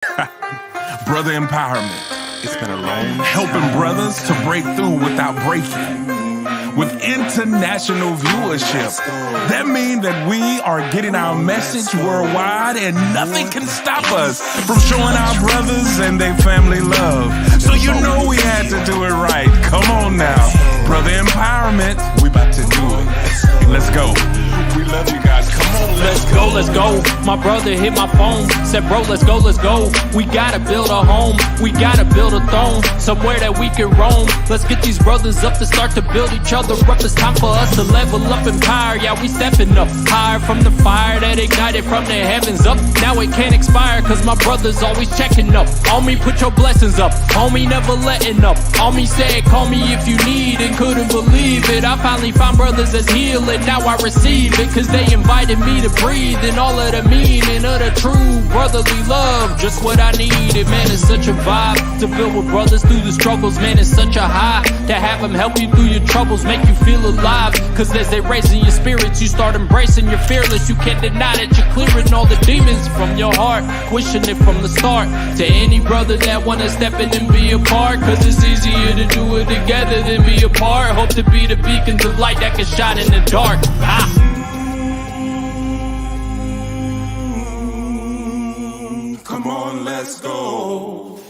Brother empowerment. It's been a long helping brothers to break through without breaking. With international viewership, that means that we are getting our message worldwide and nothing can stop us from showing our brothers and their family love. So you know we had to do it right. Come on now. Brother empowerment, we about to do it. Let's go. We love you guys. Come on, let's go. My brother hit my phone, said, bro, let's go. We gotta build a home, we gotta build a throne, somewhere that we can roam. Let's get these brothers up to start to build each other up. It's time for us to level up in power. Yeah, we stepping up higher from the fire that ignited from the heavens up. Now it can't expire, cause my brother's always checking up. On me, put your blessings up. Homie, never letting up. On me, said, call me if you need, and couldn't believe it. I finally found brothers that's healing, now I receive it, cause they invited me to breathe in all of the meaning of the true brotherly love. Just what I needed, man, it's such a vibe to build with brothers through the struggles. Man, it's such a high to have them help you through your troubles, make you feel alive. Cause as they raising your spirits, you start embracing your fearless. You can't deny that you're clearing all the demons from your heart, wishing it from the start. To any brother that wanna step in and be a part, cause it's easier to do it together than be apart. Hope to be the beacons of light that can shine in the dark. Come on, let's go.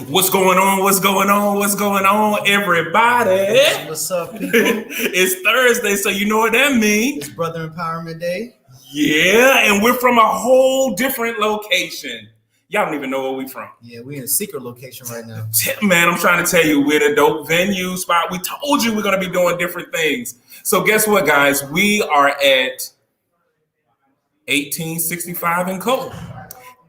What's going on, everybody? What's up, people? It's Thursday, so you know what that means. It's Brother Empowerment Day. Yeah, and we're from a whole different location. Y'all don't even know where we from. Yeah, we're in a secret location right now. Man, I'm trying to tell you, we're the dope venue spot. We told you we're going to be doing different things. So guess what, guys? We are at 1865 and Co.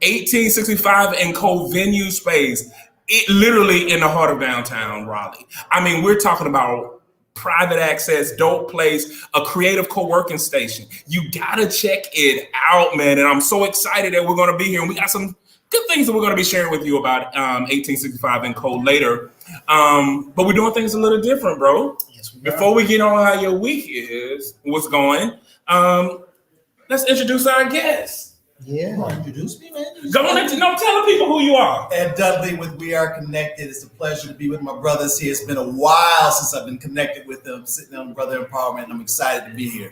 1865 and Co. venue space. It literally in the heart of downtown Raleigh. I mean, we're talking about private access, dope place, a creative co-working station. You gotta check it out, man. And I'm so excited that we're gonna be here. And we got some good things that we're gonna be sharing with you about 1865 and Co. later. But we're doing things a little different, bro. Yes, we Before we get on how your week is, what's going, let's introduce our guest. Yeah, introduce me, man. Go on, tell the people who you are. Ed Dudley with We Are Connected. It's a pleasure to be with my brothers here. It's been a while since I've been connected with them, sitting on Brother Empowerment. I'm excited to be here.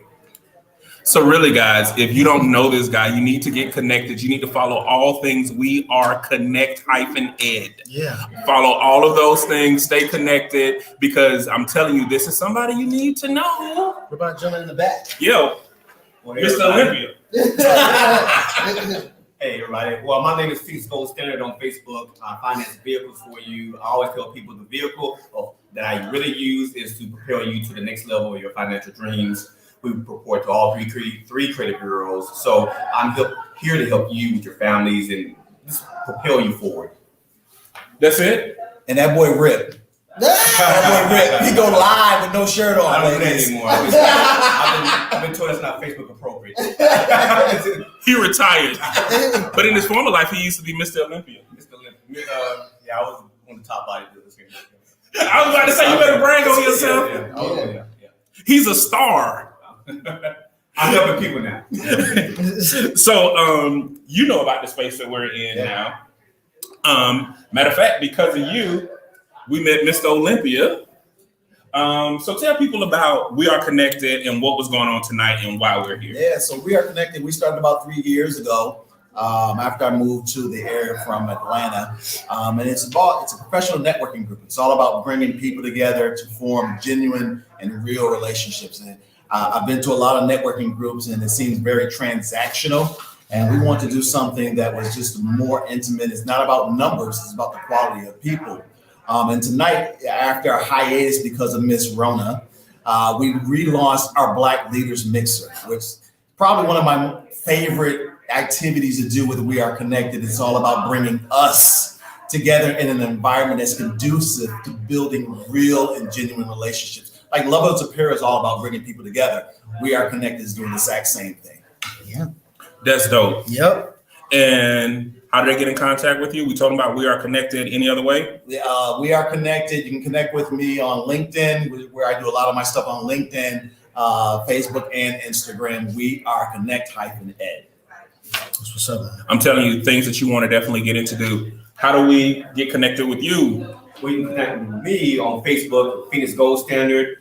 So really, guys, if you don't know this guy, you need to get connected. You need to follow all things We Are Connect-Ed. Yeah. Follow all of those things. Stay connected, because I'm telling you, this is somebody you need to know. What about jumping in the back? Yo, Mr. Olympia. Hey everybody, well my name is Felix Gold Standard on Facebook. I finance vehicles for you. I always tell people the vehicle that I really use is to propel you to the next level of your financial dreams. We report to all three credit bureaus. So I'm here to help you with your families and just propel you forward. That's it? And that boy Rip. He go live with no shirt on. I don't do that anymore. I've been told that's not Facebook appropriate. He retired. But in his former life, he used to be Mr. Olympia. Mr. Olympia. Yeah, I was one of the top bodybuilders here. I was about to say, you better brag on yourself. Yeah. He's a star. I'm helping people now. So, you know about the space that we're in now. Matter of fact, because of you, we met Mr. Olympia. So tell people about We Are Connected and what was going on tonight and why we're here. Yeah, so We Are Connected. We started about 3 years ago after I moved to the area from Atlanta. And it's a professional networking group. It's all about bringing people together to form genuine and real relationships. And I've been to a lot of networking groups, and it seems very transactional. And we want to do something that was just more intimate. It's not about numbers. It's about the quality of people. And tonight, after our hiatus because of Miss Rona, we relaunched our Black Leaders Mixer, which is probably one of my favorite activities to do with We Are Connected. It's all about bringing us together in an environment that's conducive to building real and genuine relationships. Like Love of Tapera is all about bringing people together. We Are Connected is doing the exact same thing. Yeah. That's dope. Yep. And how do they get in contact with you? We talking about We Are Connected any other way? We Are Connected. You can connect with me on LinkedIn, where I do a lot of my stuff on LinkedIn, Facebook, and Instagram. We Are Connect-Ed. That's what's up, man. I'm telling you, things that you want to definitely get into do. How do we get connected with you? Well, you can connect with me on Facebook, Phoenix Gold Standard,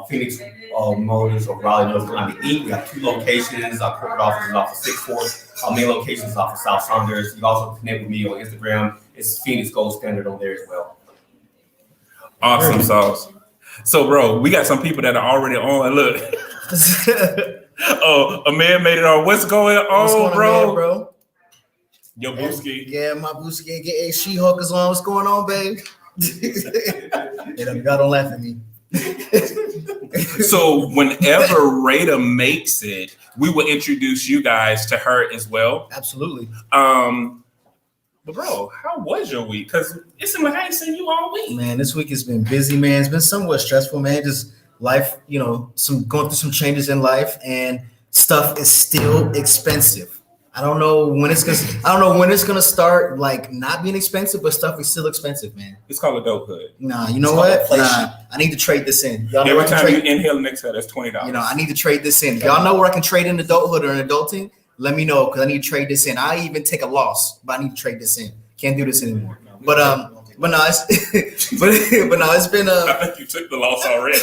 Phoenix Motors or Raleigh, North Carolina Inc. We have 2 locations. Our corporate office is off of 6th Fourth. Our main location is off of South Saunders. You can also connect with me on Instagram. It's Phoenix Gold Standard on there as well. Awesome sauce. So, bro, we got some people that are already on. Look. Oh, a man made it on. What's going on, bro? Bro? Yo, Booski. Yeah, my Booski, aka She-Hulk is on. What's going on, babe? Y'all don't laugh at me. So whenever Rada makes it, we will introduce you guys to her as well. Absolutely. But bro, how was your week? Because it seemed like I ain't seen you all week. Man, this week has been busy, man. It's been somewhat stressful, man. Just life, you know, going through some changes in life, and stuff is still expensive. I don't know when it's gonna start like not being expensive, but stuff is still expensive, man. It's called adulthood. Nah, you know what? Nah, I need to trade this in. Y'all know Every time you inhale and exhale, that's $20. You know, I need to trade this in. Y'all know where I can trade in adulthood or in adulting? Let me know, because I need to trade this in. I even take a loss, but I need to trade this in. Can't do this anymore. But no, it's been I think you took the loss already.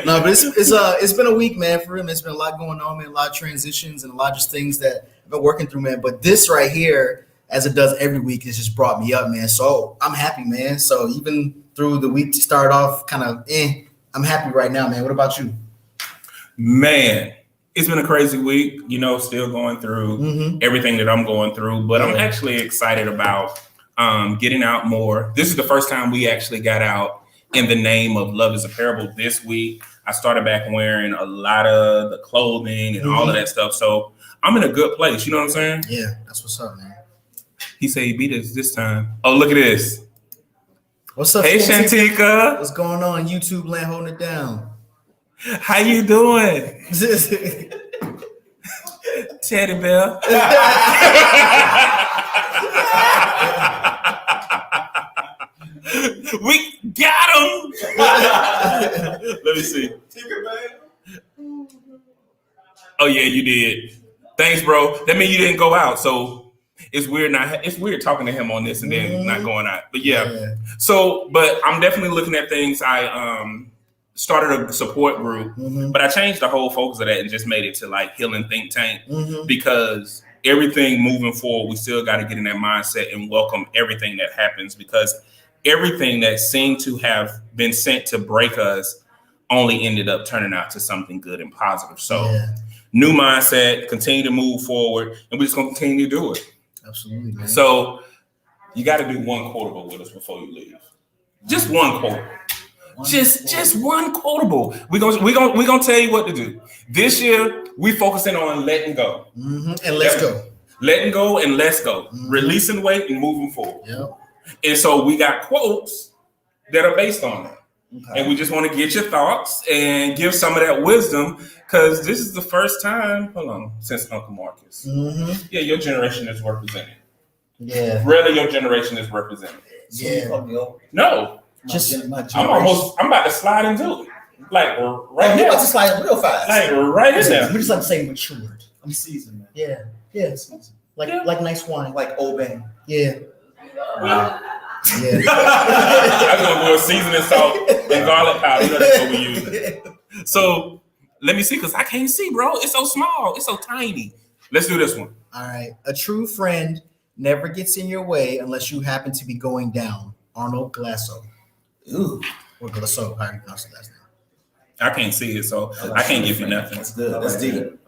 No, but it's been a week, man. For real, man. It's been a lot going on, man. A lot of transitions and a lot of just things that I've been working through, man. But this right here, as it does every week, has just brought me up, man. So I'm happy, man. So even through the week to start off kind of I'm happy right now, man. What about you? Man, it's been a crazy week, you know, still going through everything that I'm going through, but I'm actually excited about getting out more. This is the first time we actually got out in the name of Love is a Parable this week. I started back wearing a lot of the clothing and all of that stuff. So I'm in a good place. You know what I'm saying? Yeah, that's what's up, man. He said he beat us this time. Oh, look at this. What's up? Hey, Shantika. What's going on? YouTube land holding it down. How you doing? Teddy bear. We got him. Let me see. Oh yeah, you did. Thanks, bro. That means you didn't go out. So it's weird. It's weird talking to him on this and then not going out. But yeah. So, but I'm definitely looking at things. I started a support group, but I changed the whole focus of that and just made it to like Healing Think Tank because everything moving forward, we still got to get in that mindset and welcome everything that happens, because everything that seemed to have been sent to break us only ended up turning out to something good and positive. So new mindset, continue to move forward, and we're just going to continue to do it. Absolutely, man. So you got to do one quotable with us before you leave. Just one quotable. Just one quotable. We're gonna tell you what to do. This year, we focusing on letting go. And let's go. Letting go and let's go. Releasing weight and moving forward. Yep. And so we got quotes that are based on that. Okay. And we just want to get your thoughts and give some of that wisdom, because this is the first time, since Uncle Marcus. Yeah, your generation is represented. Yeah. Really, your generation is represented. No. Just I'm about to slide into it. Like right now. About to slide real fast. Like right in there. We just like to say matured. I'm seasoned, man. Yeah. Like nice wine. Like Old Bang. Yeah. Wow. Yeah. I'm gonna go with seasoning salt and garlic powder. You know that's what we use. So let me see, because I can't see, bro. It's so small. It's so tiny. Let's do this one. All right. A true friend never gets in your way unless you happen to be going down. Arnold Glasso. Ooh. Or Glasso. How do you pronounce the last name? I can't see it, so I can't give you nothing. That's good. That's deep.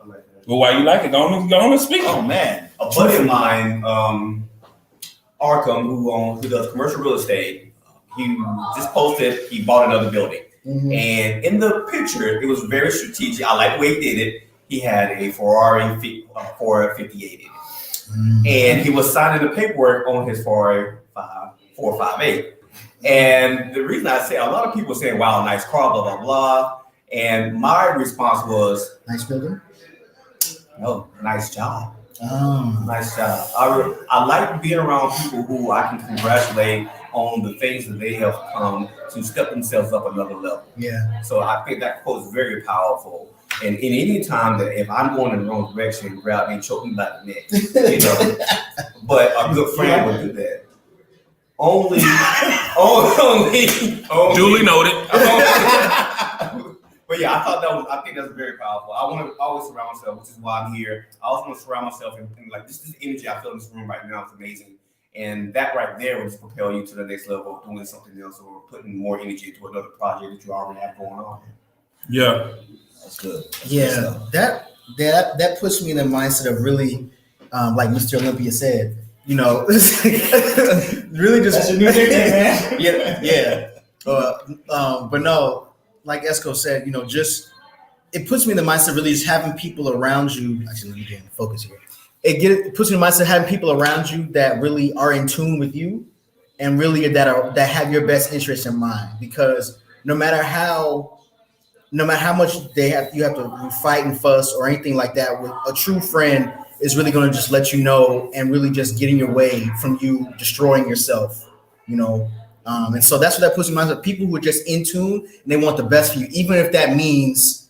Well, why you like it? Go on and speak. Oh man, a buddy of mine, Arkham, who does commercial real estate, he just posted he bought another building, and in the picture it was very strategic. I like the way he did it. He had a Ferrari 458 in it, and he was signing the paperwork on his Ferrari 458. And the reason I say, a lot of people are saying, wow, nice car, blah, blah, blah. And my response was, nice building? No, nice job. Oh. Nice job. I like being around people who I can congratulate on the things that they have come to step themselves up another level. Yeah. So I think that quote is very powerful. And in any time that if I'm going in the wrong direction, grab me and choke me by the neck, you know. But a good friend would do that. Only. Duly noted. But yeah, I think that's very powerful. I want to always surround myself, which is why I'm here. I also want to surround myself and like this energy I feel in this room right now is amazing. And that right there will just propel you to the next level of doing something else or putting more energy into another project that you already have going on. Yeah. That's good. Yeah, that puts me in the mindset of really, like Mr. Olympia said, you know, really just That's your new nickname, man. yeah. But no, like Esco said, you know, just it puts me in the mindset of really just having people around you. Actually, let me get in focus here. It puts me in the mindset of having people around you that really are in tune with you and really that have your best interest in mind. Because no matter how much you have to fight and fuss or anything like that, with a true friend is really going to just let you know and really just get in your way from you destroying yourself, you know. And so that's what that puts in mind. People who are just in tune and they want the best for you, even if that means,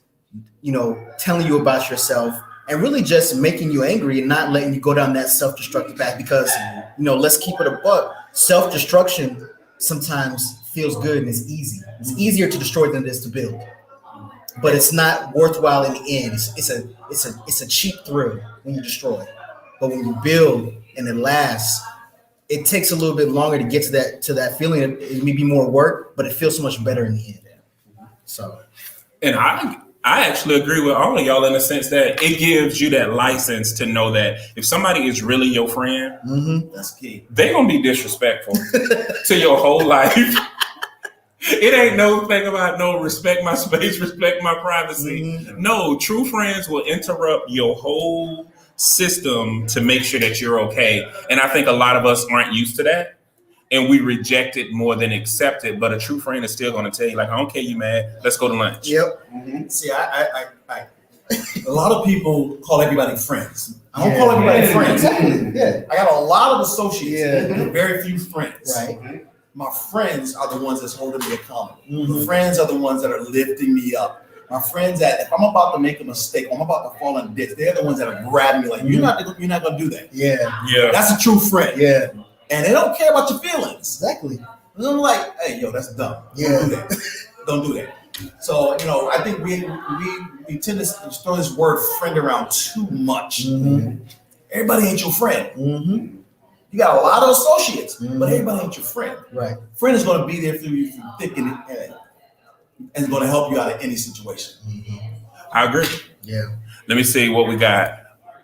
you know, telling you about yourself and really just making you angry and not letting you go down that self-destructive path. Because, you know, let's keep it a buck. Self-destruction sometimes feels good and it's easy. It's easier to destroy than it is to build. But it's not worthwhile in the end. It's a cheap thrill when you destroy. But when you build and it lasts, it takes a little bit longer to get to that feeling. It may be more work, but it feels so much better in the end. So, And I actually agree with all of y'all in the sense that it gives you that license to know that if somebody is really your friend, That's key. they're gonna be disrespectful to your whole life. It ain't no thing about no respect my space, respect my privacy. No, true friends will interrupt your whole system to make sure that you're okay. And I think a lot of us aren't used to that. And we reject it more than accept it. But a true friend is still going to tell you, like, I don't care, you mad. Let's go to lunch. yep. See, I a lot of people call everybody friends. I don't call everybody friends. Exactly. Yeah. I got a lot of associates, Yeah. but very few friends. Right. My friends are the ones that's holding me accountable. My friends are the ones that are lifting me up. My friends that if I'm about to make a mistake, I'm about to fall in a ditch, they're the ones that are grabbing me like, you're not gonna do that. Yeah. Yeah. That's a true friend. Yeah. And they don't care about your feelings. Exactly. I'm like, hey, yo, that's dumb. Yeah. Don't do that. Don't do that. So, you know, I think we tend to throw this word friend around too much. Everybody ain't your friend. You got a lot of associates, but everybody ain't your friend. Right. Friend is going to be there through you through thick and is going to help you out of any situation. I agree. Yeah. Let me see what we got.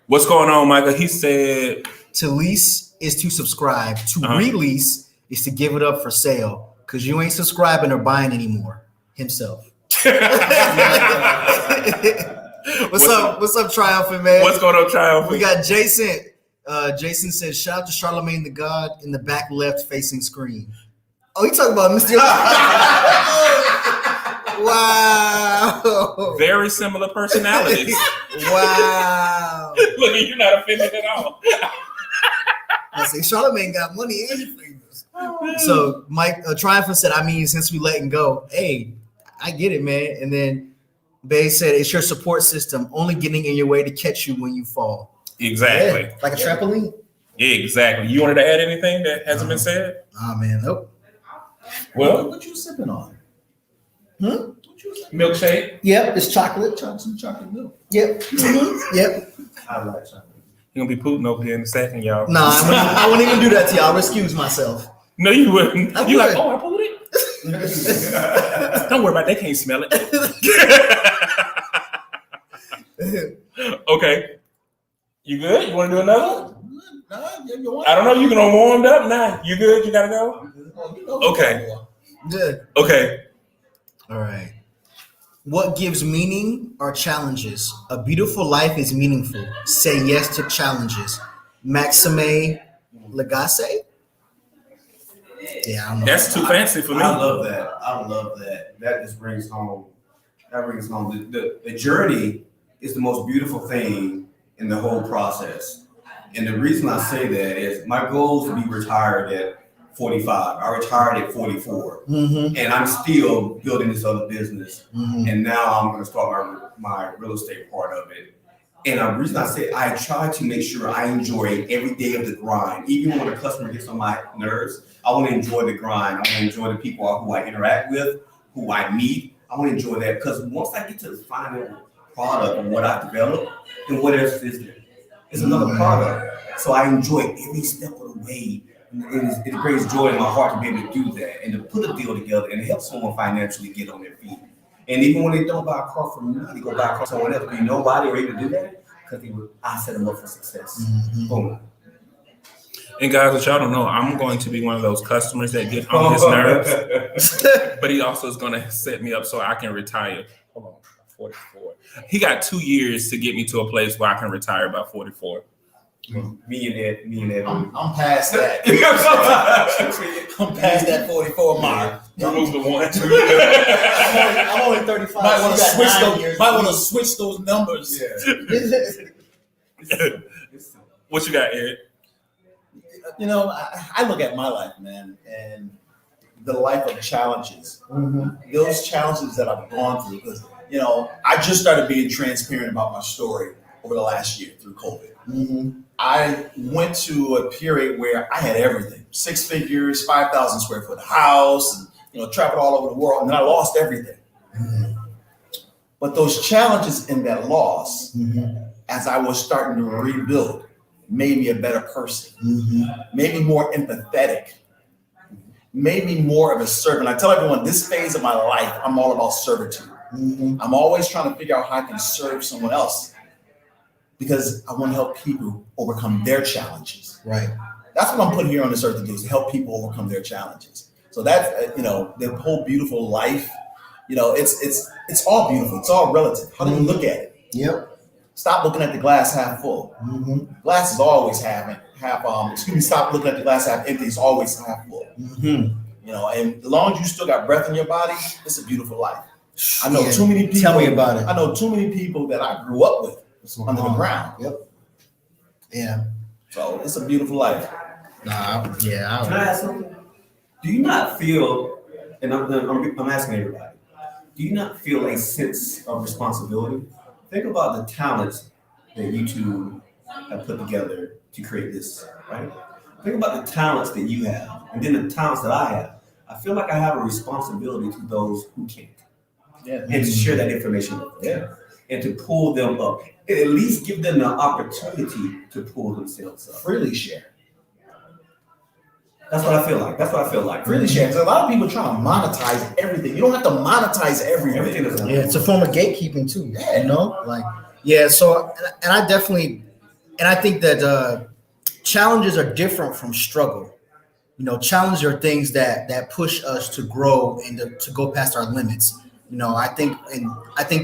What's going on, Michael? He said, To lease is to subscribe. To release is to give it up for sale. Because you ain't subscribing or buying anymore. Himself. What's up, Triumphant, man? what's going on, Triumph? We got Jason. Jason says, shout out to Charlemagne the God in the back left facing screen. Oh, he talking about Mr. Wow. Very similar personalities. Wow. Look, you're not offended at all. I say Charlemagne got money and he famous. So Mike Triumphant said, I mean, since we letting go, hey, I get it, man. And then Bay said, it's your support system only getting in your way to catch you when you fall. Exactly. Yeah, like a trampoline. Exactly. You wanted to add anything that hasn't been said? Oh, man, nope. Well, What you sipping on? milkshake. Yep, it's chocolate. Some chocolate milk. Yep. Yep. I like chocolate. You're going to be Putin over here in a second, y'all. No, I wouldn't even do that to y'all. I'll excuse myself. No, you wouldn't. I You like, would. oh, I pulled it? Don't worry about it. They can't smell it. Okay. You good? You want to do another? I don't know. You can warmed up now. You good? You got to go? Okay. Good. Okay. All right. What gives meaning are challenges. A beautiful life is meaningful. Say yes to challenges. Maxime Lagacé? Yeah, I don't know. That's too fancy for me. I love that. I love that. That just brings home. That brings home the journey is the most beautiful thing in the whole process. And the reason I say that is my goal is to be retired at 45. I retired at 44, Mm-hmm. and I'm still building this other business. Mm-hmm. And now I'm going to start my real estate part of it. And the reason I say I try to make sure I enjoy every day of the grind, even when a customer gets on my nerves. I want to enjoy the grind. I want to enjoy the people who I interact with, who I meet. I want to enjoy that because once I get to the final product of what I developed, then what else is there? It's another product. So I enjoy every step of the way. It brings joy in my heart to be able to do that and to put a deal together and help someone financially get on their feet. And even when they don't buy a car from me, they go buy a car from someone else. Do you know why they were able to do that? Because I set them up for success. Mm-hmm. Boom. And guys, what y'all don't know, I'm going to be one of those customers that get on his nerves, but he also is going to set me up so I can retire. Hold on, 44. He got 2 years to get me to a place where I can retire by 44. Me and Ed. I'm past that. I'm past that 44 mark. Remove the one. I'm only 35. Might want to so you got switch 9 those. years. Might want to switch those numbers. Yeah. What you got, Ed? You know, I look at my life, man, and the life of challenges. Mm-hmm. Those challenges that I've gone through, because I just started being transparent about my story over the last year through COVID. Mm-hmm. I went to a period where I had everything: 6 figures, 5,000 square foot house, and traveled all over the world, and then I lost everything. Mm-hmm. But those challenges and that loss, Mm-hmm. as I was starting to rebuild, made me a better person, Mm-hmm. made me more empathetic, made me more of a servant. I tell everyone, this phase of my life, I'm all about servitude. Mm-hmm. I'm always trying to figure out how I can serve someone else because I want to help people overcome their challenges. Right. That's what I'm put here on this earth to do, is to help people overcome their challenges. So that's, the whole beautiful life, it's all beautiful. It's all relative. How do you look at it? Yep. Stop looking at the glass half full. Mm-hmm. Glass is always stop looking at the glass half empty. It's always half full. Mm-hmm. And as long as you still got breath in your body, it's a beautiful life. I know Yeah. too many people. Tell me about it. I know too many people that I grew up with under the ground. Yep. Yeah. So it's a beautiful life. Nah. Can I ask something? Do you not feel, and I'm asking everybody, do you not feel a sense of responsibility? Think about the talents that you two have put together to create this, right? Think about the talents that you have, and then the talents that I have. I feel like I have a responsibility to those who can't, Yeah. and to share that information with them, Yeah. and to pull them up, and at least give them the opportunity to pull themselves up. Freely share. That's what I feel like. Freely share. Because a lot of people trying to monetize everything. You don't have to monetize everything. Everything is Yeah, it's a form of gatekeeping too. So and I definitely, and I think that challenges are different from struggle. Challenges are things that push us to grow and to go past our limits. I think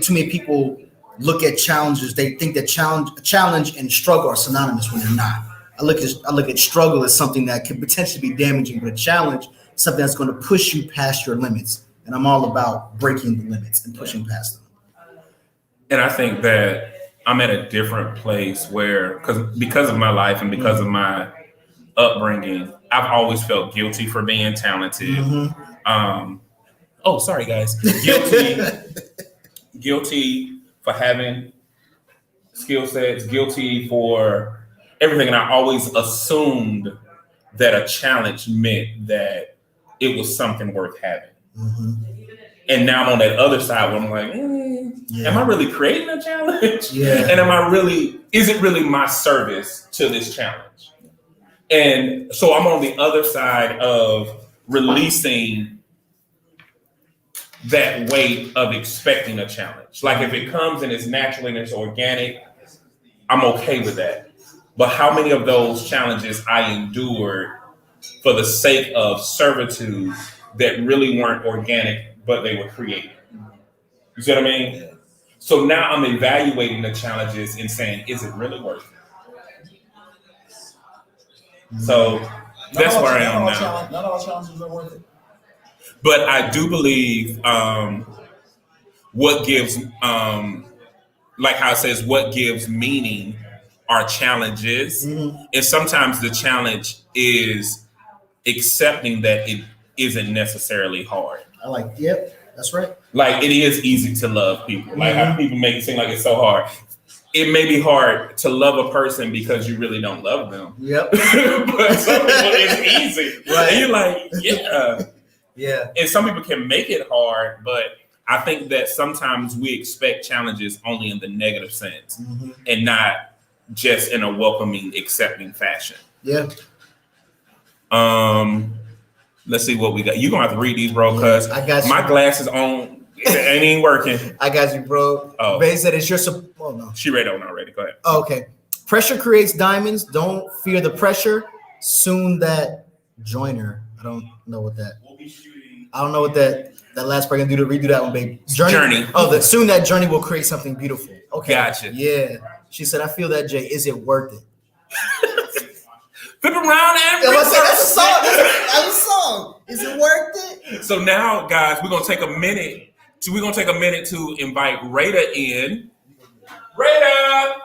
too many people look at challenges. They think that challenge and struggle are synonymous when they're not. I look at struggle as something that could potentially be damaging, but a challenge is something that's going to push you past your limits. And I'm all about breaking the limits and pushing past them. And I think that I'm at a different place where, because of my life and because of my upbringing, I've always felt guilty for being talented. Mm-hmm. Sorry guys. Guilty for having skill sets, guilty for everything. And I always assumed that a challenge meant that it was something worth having. Mm-hmm. And now I'm on that other side where I'm like, am I really creating a challenge? Yeah. And is it really my service to this challenge? And so I'm on the other side of releasing that weight of expecting a challenge. Like if it comes and it's natural and it's organic, I'm okay with that. But how many of those challenges I endured for the sake of servitude that really weren't organic, but they were created? You see what I mean? Yeah. So now I'm evaluating the challenges and saying, is it really worth it? So that's where I am now. Not all challenges are worth it. But I do believe what gives, like how it says, what gives meaning are challenges. Mm-hmm. And sometimes the challenge is accepting that it isn't necessarily hard. I like, yep, that's right. Like, it is easy to love people. Like, how people make it seem like it's so hard. It may be hard to love a person because you really don't love them. Yep. But some people, it's easy. Right. And you're like, yeah. Yeah. And some people can make it hard, but I think that sometimes we expect challenges only in the negative sense and not just in a welcoming, accepting fashion. Yeah. Let's see what we got. You're gonna have to read these, bro, because I got you. My glasses on. It ain't working. I got you, bro. Oh. Bae said it's your oh no. She read on already. Go ahead. Oh, okay. Pressure creates diamonds. Don't fear the pressure. Soon that joiner. I don't know what that. We'll be shooting. I don't know what that last part gonna do to redo that one, babe. Journey. Oh, soon that journey will create something beautiful. Okay. Gotcha. Yeah. She said, I feel that, Jay. Is it worth it? Flip around and That's a song. That's a song. Is it worth it? So now, guys, we're gonna take a minute. We're gonna take a minute to invite Rada in. Rada!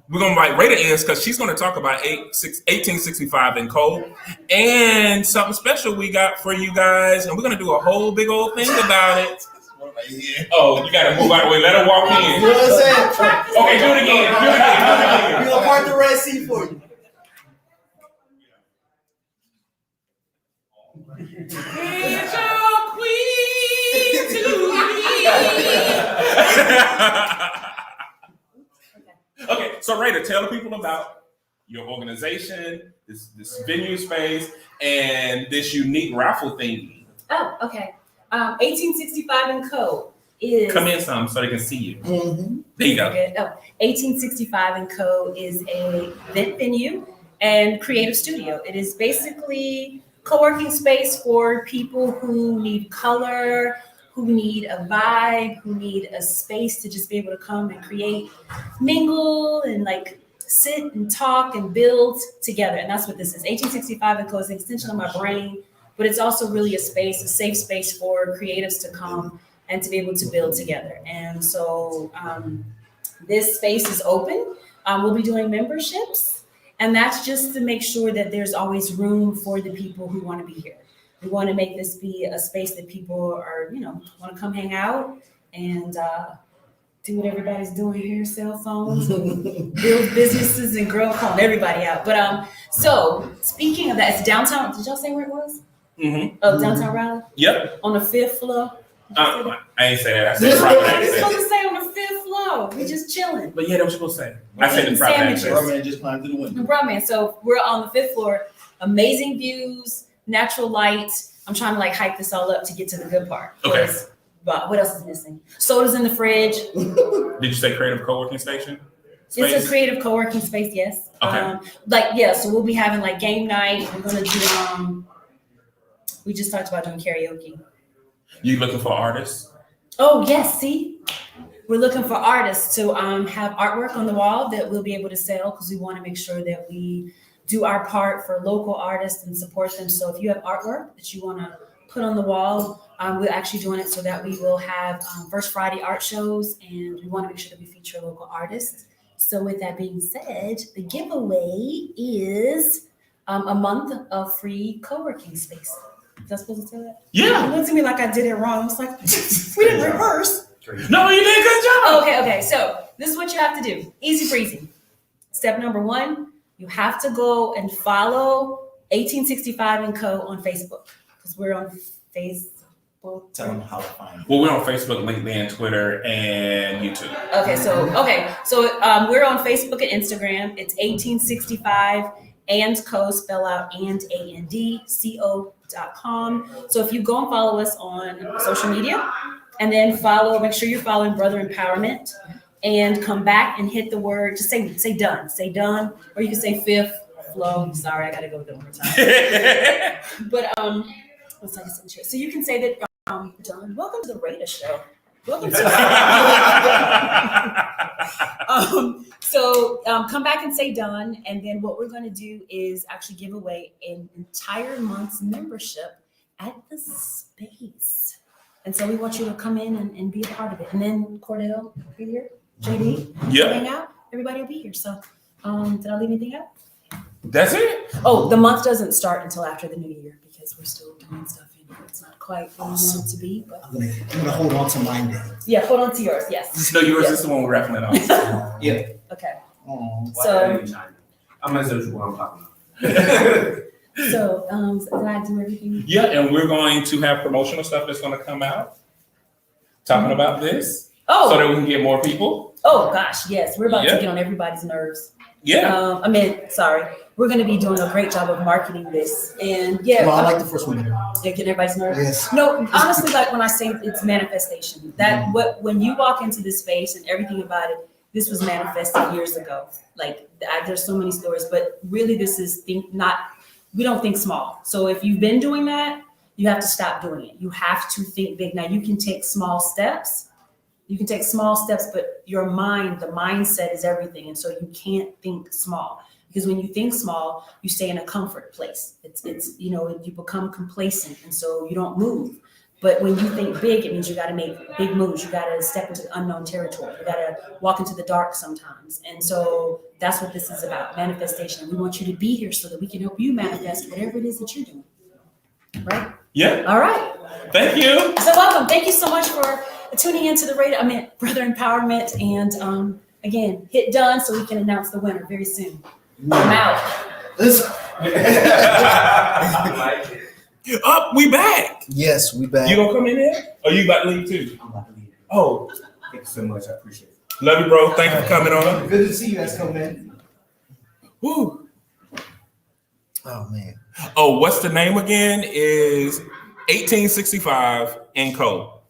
We're gonna invite Rada in because she's gonna talk about 1865 and Co. and something special we got for you guys, and we're gonna do a whole big old thing about it. Oh, you gotta move out of the way. Let her walk in. You know what I'm saying? Okay, do it again. Do it again. We're gonna part the Red Sea for you. Okay, so Rada, tell the people about your organization, this venue space, and this unique raffle thingy. Oh, okay. 1865 and Co. is Come in some so they can see you. Mm-hmm. There you go. good. Oh, 1865 and Co. is a event venue and creative studio. It is basically co-working space for people who need color, who need a vibe, who need a space to just be able to come and create, mingle, and like sit and talk and build together. And that's what this is. 1865 and Co. is an extension of my brain, but it's also really a space, a safe space for creatives to come and to be able to build together. And so this space is open. We'll be doing memberships. And that's just to make sure that there's always room for the people who want to be here. We want to make this be a space that people are, want to come hang out and do what everybody's doing here, cell phones, build businesses and grow, calling everybody out. But so speaking of that, it's downtown. Did y'all say where it was? Mm-hmm. Oh, downtown Raleigh? Yep. On the 5th floor? I ain't say that. I said private You're access. supposed to say on the 5th floor. We just chilling. But yeah, that was supposed to say. I said the private Sandwiches. access. Brother just climbed through the window. Brother, so we're on the 5th floor. Amazing views, natural light. I'm trying to like hype this all up to get to the good part. Okay. But what else is missing? Soda's in the fridge. Did you say creative co-working station? Space? It's a creative co-working space, yes. Okay. So we'll be having like game night. We're gonna do we just talked about doing karaoke. You looking for artists? Oh yes, see? We're looking for artists to have artwork on the wall that we'll be able to sell because we want to make sure that we do our part for local artists and support them. So if you have artwork that you want to put on the wall, we're actually doing it so that we will have First Friday art shows, and we want to make sure that we feature local artists. So with that being said, the giveaway is a month of free co-working space. Is that supposed to say that? Yeah. It looked at me like I did it wrong. I was like, we didn't rehearse. No, you did a good job. Okay. So this is what you have to do. Easy breezy. Step number 1, you have to go and follow 1865 and Co. on Facebook because we're on Facebook. Tell them how to find it. Well, we're on Facebook, LinkedIn, Twitter, and YouTube. So we're on Facebook and Instagram. It's 1865 and Co. Spell out ANDCO.com. So if you go and follow us on social media, and then make sure you're following Brother Empowerment, and come back and hit the word. Just say done, or you can say 5th flow. Sorry, I gotta go with it one more time. But let's take some cheers. So you can say that done. Welcome to the Rada Show. Welcome to come back and say done, and then what we're going to do is actually give away an entire month's membership at the space. And so we want you to come in and be a part of it. And then Cordell, be here, JD, hang out. Everybody will be here. So did I leave anything out? That's it? Oh, the month doesn't start until after the new year because we're still doing stuff in here. It's not quite where we want it to be, but I'm gonna hold on to mine then. yeah, hold on to yours. Yes. No, yours Yes. is the one we're wrapping it on. Yeah. Okay. Oh, So, I'm gonna search what I'm talking about. did I do everything? Yeah, and we're going to have promotional stuff that's going to come out talking about this Oh, so that we can get more people. oh gosh, yes. We're about Yeah. to get on everybody's nerves. Yeah. We're going to be doing a great job of marketing this, and yeah, well, I like the first one. get everybody's nerves. Yes. No, honestly, like when I say it's manifestation, that when you walk into this space and everything about it, this was manifested years ago. Like there's so many stories, but really, this is we don't think small. So if you've been doing that, you have to stop doing it. You have to think big. Now you can take small steps. But your mind, the mindset is everything. And so you can't think small because when you think small, you stay in a comfort place. It's you become complacent. And so you don't move. But when you think big, it means you got to make big moves. You got to step into the unknown territory. You got to walk into the dark sometimes. And so that's what this is about, manifestation. We want you to be here so that we can help you manifest whatever it is that you're doing. Right? Yeah. All right. Thank you. So welcome. Thank you so much for tuning into the Brother Empowerment. And again, hit done so we can announce the winner very soon. I'm out. Up, we back. Yes, we back. You gonna come in here? Or you about to leave too? I'm about to leave. Oh, Thank you so much. I appreciate it. love you, bro. Thank you for coming on. Good to see you guys come in. Woo. Oh man. Oh, what's the name again? Is 1865 and Co.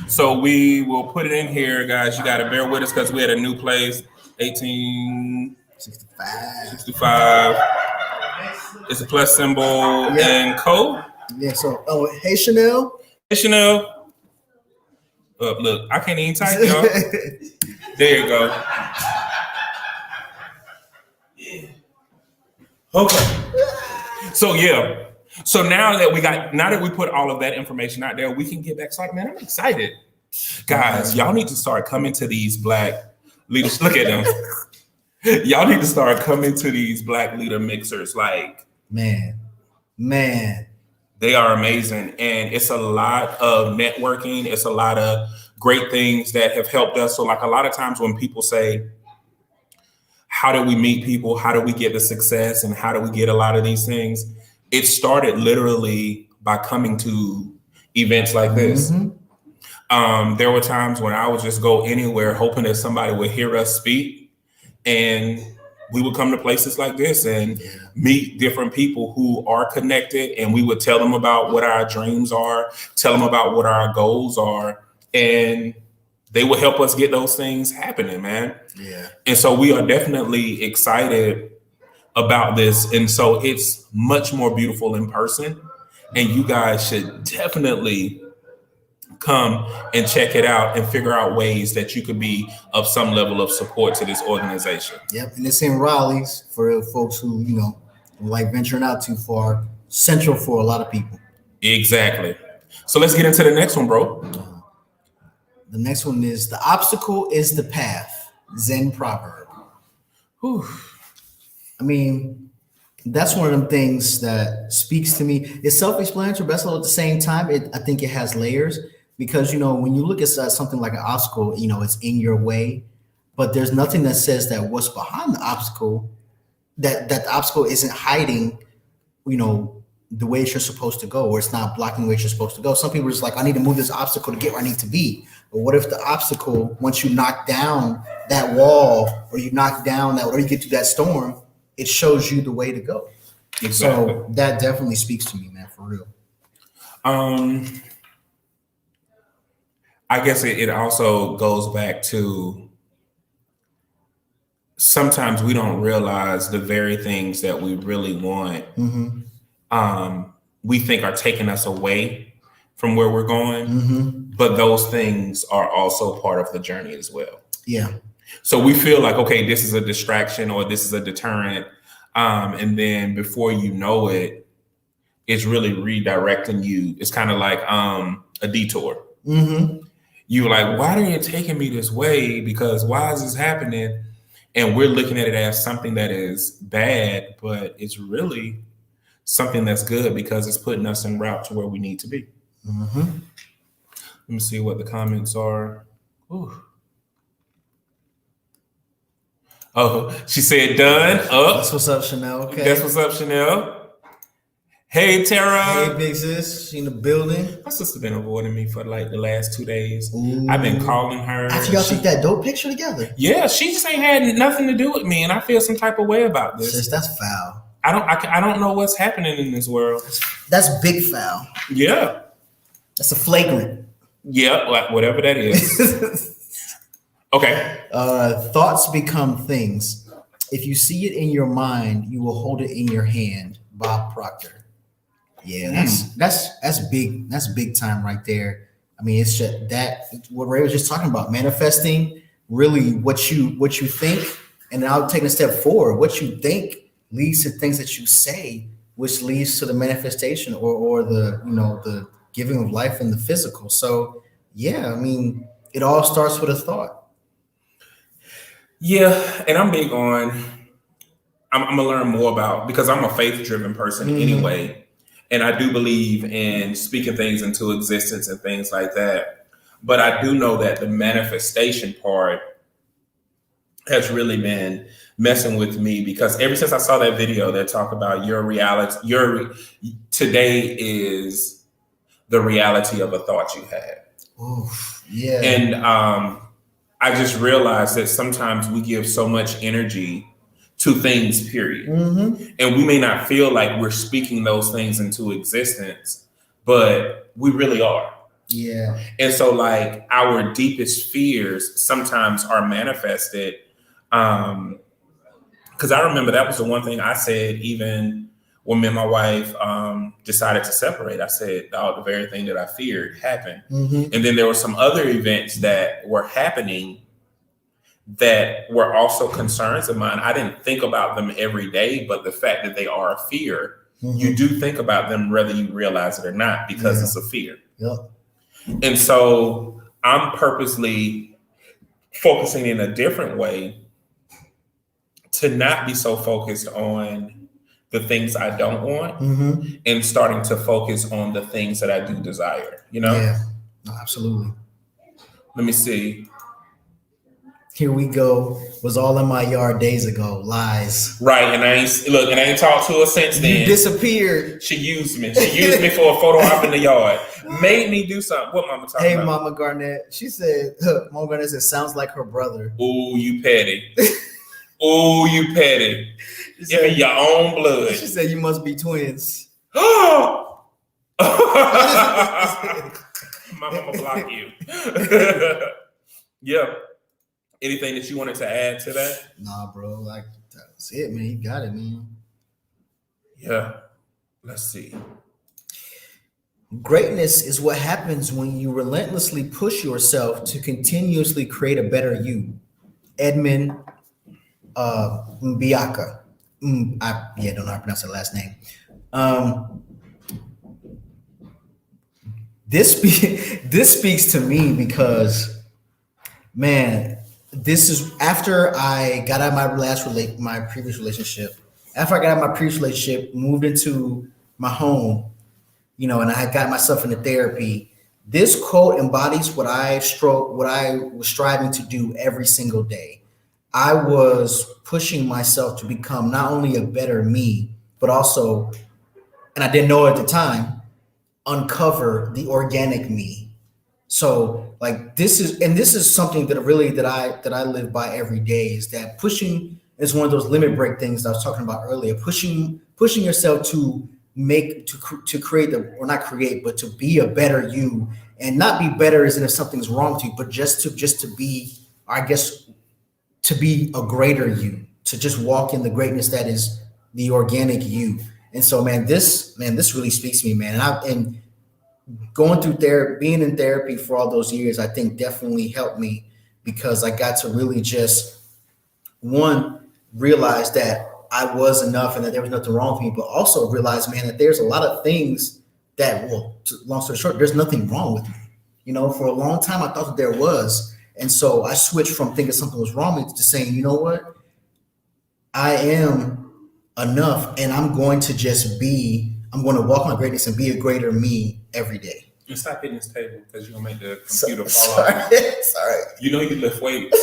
So we will put it in here, guys. You got to bear with us because we had a new place. 1865. It's a plus symbol and Co. Yeah. So, hey Chanel. Hey, Chanel. Look, I can't even type, y'all. There you go. Okay. So yeah. So now that we put all of that information out there, we can get back started. Man, I'm excited. Guys, y'all need to start coming to these Black leaders. Look at them. Y'all need to start coming to these Black leader mixers. Like, Man. they are amazing. And it's a lot of networking. It's a lot of great things that have helped us. So like a lot of times when people say, how do we meet people? How do we get the success? And how do we get a lot of these things? It started literally by coming to events like this. Mm-hmm. There were times when I would just go anywhere hoping that somebody would hear us speak. And we would come to places like this and meet different people who are connected. And we would tell them about what our dreams are, tell them about what our goals are. And they will help us get those things happening, man. Yeah. And so we are definitely excited about this. And so it's much more beautiful in person. And you guys should definitely come and check it out and figure out ways that you could be of some level of support to this organization. Yep. And it's in Raleigh for folks who, like venturing out too far, central for a lot of people. Exactly. So let's get into the next one, bro. The next one is the obstacle is the path. Zen Proverb. Whew. I mean, that's one of them things that speaks to me. It's self-explanatory, but also at the same time, I think it has layers because, when you look at something like an obstacle, it's in your way, but there's nothing that says that what's behind the obstacle, that the obstacle isn't hiding, the way you're supposed to go, or it's not blocking the way you're supposed to go. Some people are just like, I need to move this obstacle to get where I need to be. But what if the obstacle, once you knock down that wall or you knock down that, or you get through that storm, it shows you the way to go. Exactly. So that definitely speaks to me, man, for real. I guess it also goes back to sometimes we don't realize the very things that we really want. Mm-hmm. We think are taking us away from where we're going, Mm-hmm. but those things are also part of the journey as well. Yeah. So we feel like, okay, this is a distraction or this is a deterrent. And then before you know it, it's really redirecting you. It's kind of like a detour. Mm-hmm. You're like, why are you taking me this way? Because why is this happening? And we're looking at it as something that is bad, but it's really something that's good because it's putting us en route to where we need to be. Mm-hmm. Let me see what the comments are. Ooh. Oh, she said done. Oh, That's what's up, Chanel. Okay. that's what's up, Chanel. Hey, Tara. Hey, big sis. She in the building. My sister been avoiding me for like the last 2 days. Ooh. I've been calling her. After y'all took that dope picture together. Yeah, she just ain't had nothing to do with me, and I feel some type of way about this. Sis, that's foul. I don't know what's happening in this world. That's big foul. Yeah, That's a flagrant. yeah, whatever that is. Okay. Thoughts become things. If you see it in your mind, you will hold it in your hand. Bob Proctor. Yeah, that's big. That's big time right there. I mean, it's just that what Ray was just talking about, manifesting really what you think, and now taking a step forward. What you think leads to things that you say, which leads to the manifestation or the the giving of life in the physical. So yeah, I mean, it all starts with a thought. Yeah, and I'm big on. I'm gonna learn more about because I'm a faith-driven person anyway. And I do believe in speaking things into existence and things like that. But I do know that the manifestation part has really been messing with me because ever since I saw that video that talked about your reality, today is the reality of a thought you had. Oof, yeah. And I just realized that sometimes we give so much energy to things, period. Mm-hmm. And we may not feel like we're speaking those things into existence, but we really are. Yeah. And so like our deepest fears sometimes are manifested. Because I remember that was the one thing I said, even when me and my wife decided to separate. I said, oh, the very thing that I feared happened. Mm-hmm. And then there were some other events that were happening that were also concerns of mine. I didn't think about them every day, but the fact that they are a fear, you do think about them whether you realize it or not, because it's a fear. Yep. And so I'm purposely focusing in a different way to not be so focused on the things I don't want and starting to focus on the things that I do desire, Yeah, no, absolutely. Let me see. Here we go. Was all in my yard days ago. Lies. Right, and I ain't talked to her since then. You disappeared. She used me. She used me for a photo op in the yard. Made me do something. What Mama talking about? Hey, Mama Garnett. She said, Mama Garnett said, sounds like her brother. Ooh, you petty. Ooh, you petty. Give me your own blood. She said, you must be twins. My mama block you. Yeah. Anything that you wanted to add to that? Nah, bro. Like, that's it, man. You got it, man. Yeah. Let's see. Greatness is what happens when you relentlessly push yourself to continuously create a better you. Edmond Mbiaka. Don't know how to pronounce her last name. This speaks to me because, man, this is after I got out of my previous relationship. After I got out of my previous relationship, moved into my home, and I had got myself into therapy. This quote embodies what I was striving to do every single day. I was pushing myself to become not only a better me, but also, and I didn't know at the time, uncover the organic me. So like this is something that I live by every day, is that pushing is one of those limit break things that I was talking about earlier. Pushing yourself to create but to be a better you, and not be better as in if something's wrong with you, but just to be, I guess, to be a greater you, to just walk in the greatness that is the organic you. And so, this really speaks to me, man. And going through being in therapy for all those years, I think definitely helped me, because I got to really just, one, realize that I was enough and that there was nothing wrong with me, but also realize, man, that there's a lot of things that, long story short, there's nothing wrong with me. For a long time, I thought that there was. And so I switched from thinking something was wrong with me to saying, you know what? I am enough, and I'm going to walk my greatness and be a greater me every day. And stop hitting this table because you're going to make the So- computer fall off. Sorry. You know you lift weights.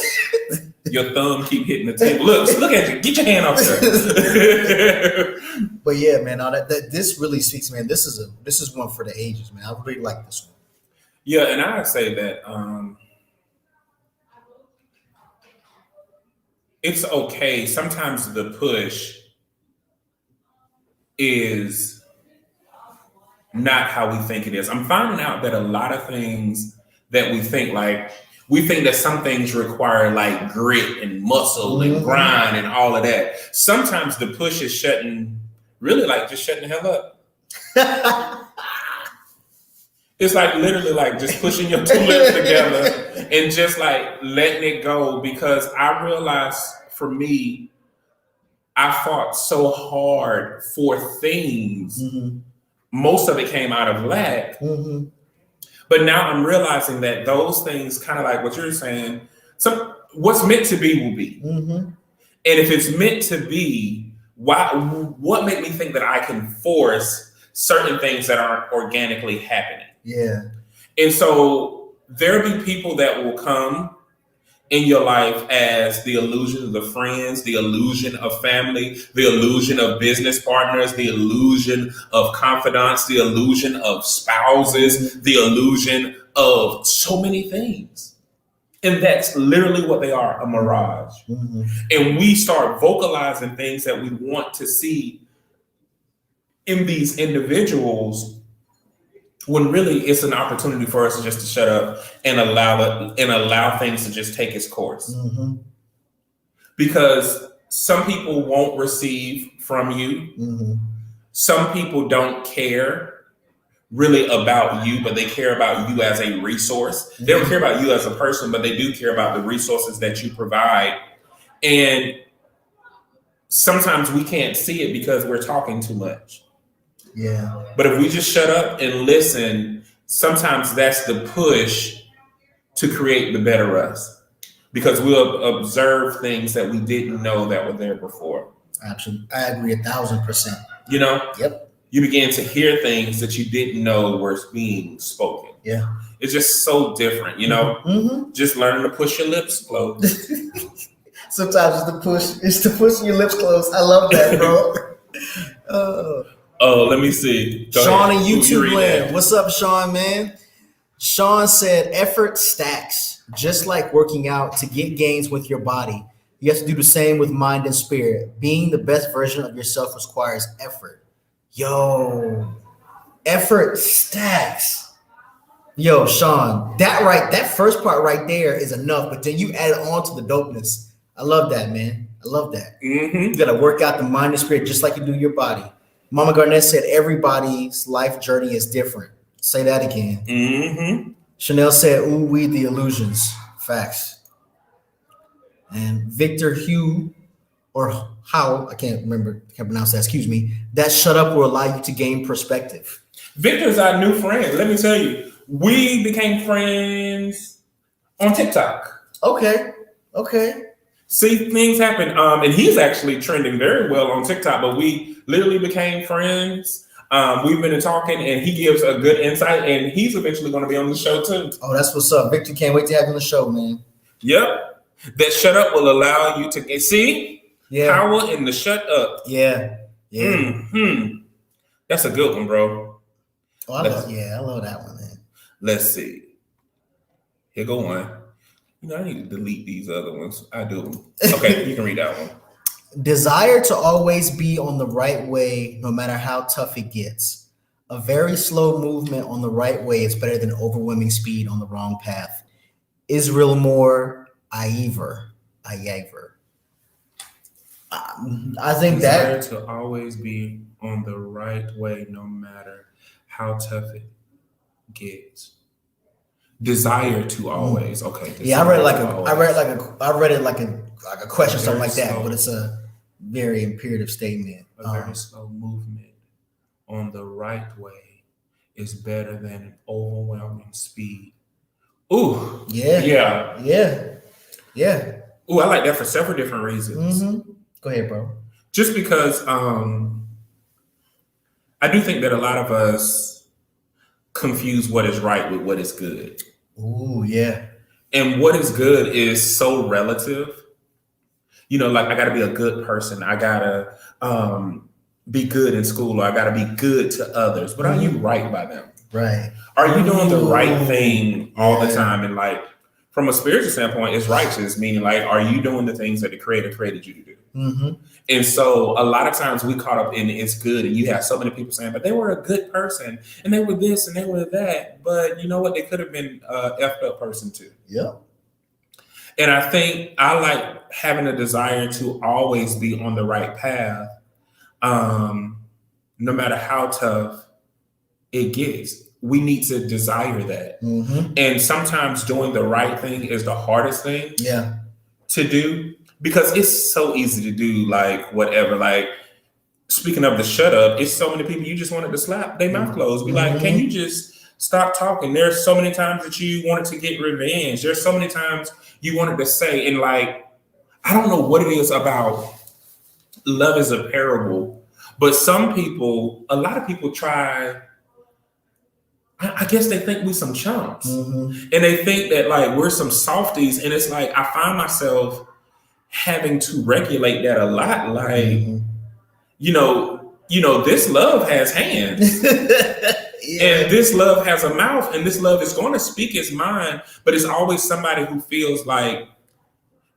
Your thumb keep hitting the table. Look at you. Get your hand off there. But yeah, man, this really speaks, man. This is one for the ages, man. I really like this one. Yeah, and I say that it's okay. Sometimes the push is not how we think it is. I'm finding out that a lot of things that we think that some things require like grit and muscle and grind and all of that. Sometimes the push is shutting the hell up. It's like literally like just pushing your two lips together and just like letting it go, because I realized for me, I fought so hard for things. Mm-hmm. Most of it came out of lack. Mm-hmm. But now I'm realizing that those things, kind of like what you're saying, what's meant to be will be. Mm-hmm. And if it's meant to be, what made me think that I can force certain things that aren't organically happening? Yeah. And so there'll be people that will come in your life as the illusion of friends, the illusion of family, the illusion of business partners, the illusion of confidants, the illusion of spouses, the illusion of so many things. And that's literally what they are, a mirage. Mm-hmm. And we start vocalizing things that we want to see in these individuals, when really it's an opportunity for us just to shut up and allow things to just take its course. Mm-hmm. Because some people won't receive from you. Mm-hmm. Some people don't care really about you, but they care about you as a resource. They don't care about you as a person, but they do care about the resources that you provide. And sometimes we can't see it because we're talking too much. Yeah. But if we just shut up and listen, sometimes that's the push to create the better us, because we'll observe things that we didn't know that were there before. Absolutely. I agree 1,000%. You know? Yep. You begin to hear things that you didn't know were being spoken. Yeah. It's just so different, you know? Mm-hmm. Just learning to push your lips closed. Sometimes it's the push your lips closed. I love that, bro. Oh, let me see. Go Sean ahead. in YouTube You read land. that. What's up, Sean, man? Sean said, effort stacks, just like working out to get gains with your body. You have to do the same with mind and spirit. Being the best version of yourself requires effort. Yo, effort stacks. Yo, Sean, that first part right there is enough, but then you add it on to the dopeness. I love that, man. I love that. Mm-hmm. You got to work out the mind and spirit just like you do your body. Mama Garnett said everybody's life journey is different. Say that again. Mm-hmm. Chanel said, ooh, we the illusions. Facts. And Victor Hugh, or How, I can't pronounce that, excuse me. That shut up will allow you to gain perspective. Victor's our new friend. Let me tell you, we became friends on TikTok. Okay. See, things happen. And he's actually trending very well on TikTok, but we literally became friends. We've been talking, and he gives a good insight, and he's eventually going to be on the show too. Oh, that's what's up. Victor, can't wait to have you on the show, man. Yep. That shut up will allow you to see power in the shut up. Yeah. Mm-hmm. That's a good one, bro. Oh, I love that one, man. Let's see. Here go one. You know, I need to delete these other ones. I do. Okay, you can read that one. Desire to always be on the right way, no matter how tough it gets. A very slow movement on the right way is better than overwhelming speed on the wrong path. Israel Moore, Iver. I think Desire that to always be on the right way, no matter how tough it gets. Desire to always. Okay. I read it like a question, something like that, but it's a very imperative statement. A very slow movement on the right way is better than an overwhelming speed. Ooh. Yeah. Ooh, I like that for several different reasons. Mm-hmm. Go ahead, bro. Just because I do think that a lot of us confuse what is right with what is good. Ooh, yeah. And what is good is so relative. You know, like I got to be a good person. I got to be good in school, or I got to be good to others. But are you right by them? Right. Are you doing the right thing all the time? And like, from a spiritual standpoint, it's righteous, meaning like, are you doing the things that the Creator created you to do? Mm-hmm. And so a lot of times we caught up in it's good, and you have so many people saying, but they were a good person, and they were this, and they were that. But you know what? They could have been a effed up person too. Yeah. And I think I like having a desire to always be on the right path, no matter how tough it gets. We need to desire that. Mm-hmm. And sometimes doing the right thing is the hardest thing to do, because it's so easy to do like whatever. Like, speaking of the shut up, it's so many people you just wanted to slap their mouth closed. Be like, can you just stop talking? There's so many times that you wanted to get revenge. There's so many times you wanted to say, and like, I don't know what it is about love is a parable, but a lot of people try. I guess they think we some chumps, and they think that like we're some softies, and it's like I find myself having to regulate that a lot. Like, you know, this love has hands, and this love has a mouth, and this love is going to speak its mind, but it's always somebody who feels like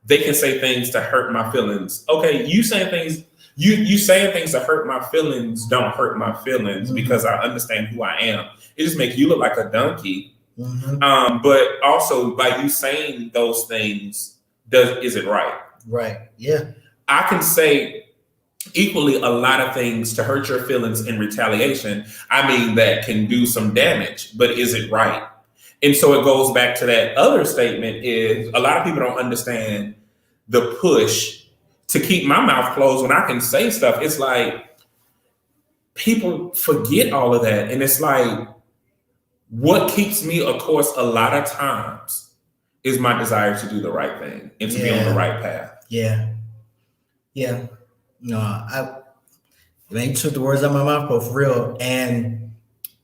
they can say things to hurt my feelings. Okay, you saying things. You saying things that hurt my feelings don't hurt my feelings because I understand who I am. It just makes you look like a donkey. But also by you saying those things, is it right? Right. Yeah. I can say equally a lot of things to hurt your feelings in retaliation. I mean, that can do some damage, but is it right? And so it goes back to that other statement is a lot of people don't understand the push to keep my mouth closed when I can say stuff. It's like people forget all of that. And it's like, what keeps me, of course, a lot of times is my desire to do the right thing and to be on the right path. Yeah. Yeah. No, you took the words out of my mouth, but for real. And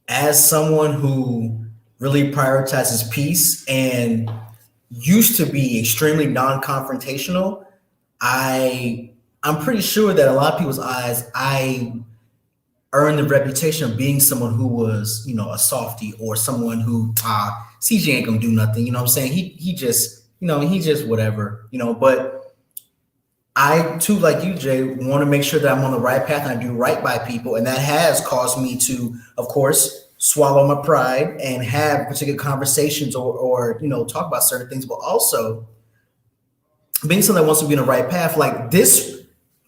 as someone who really prioritizes peace and used to be extremely non-confrontational, I'm pretty sure that a lot of people's eyes, I earned the reputation of being someone who was, a softie, or someone who, CJ ain't gonna do nothing. You know what I'm saying? He just whatever, but I too, like you, Jay, want to make sure that I'm on the right path and I do right by people. And that has caused me to, of course, swallow my pride and have particular conversations or talk about certain things, but also being someone that wants to be on the right path. Like this,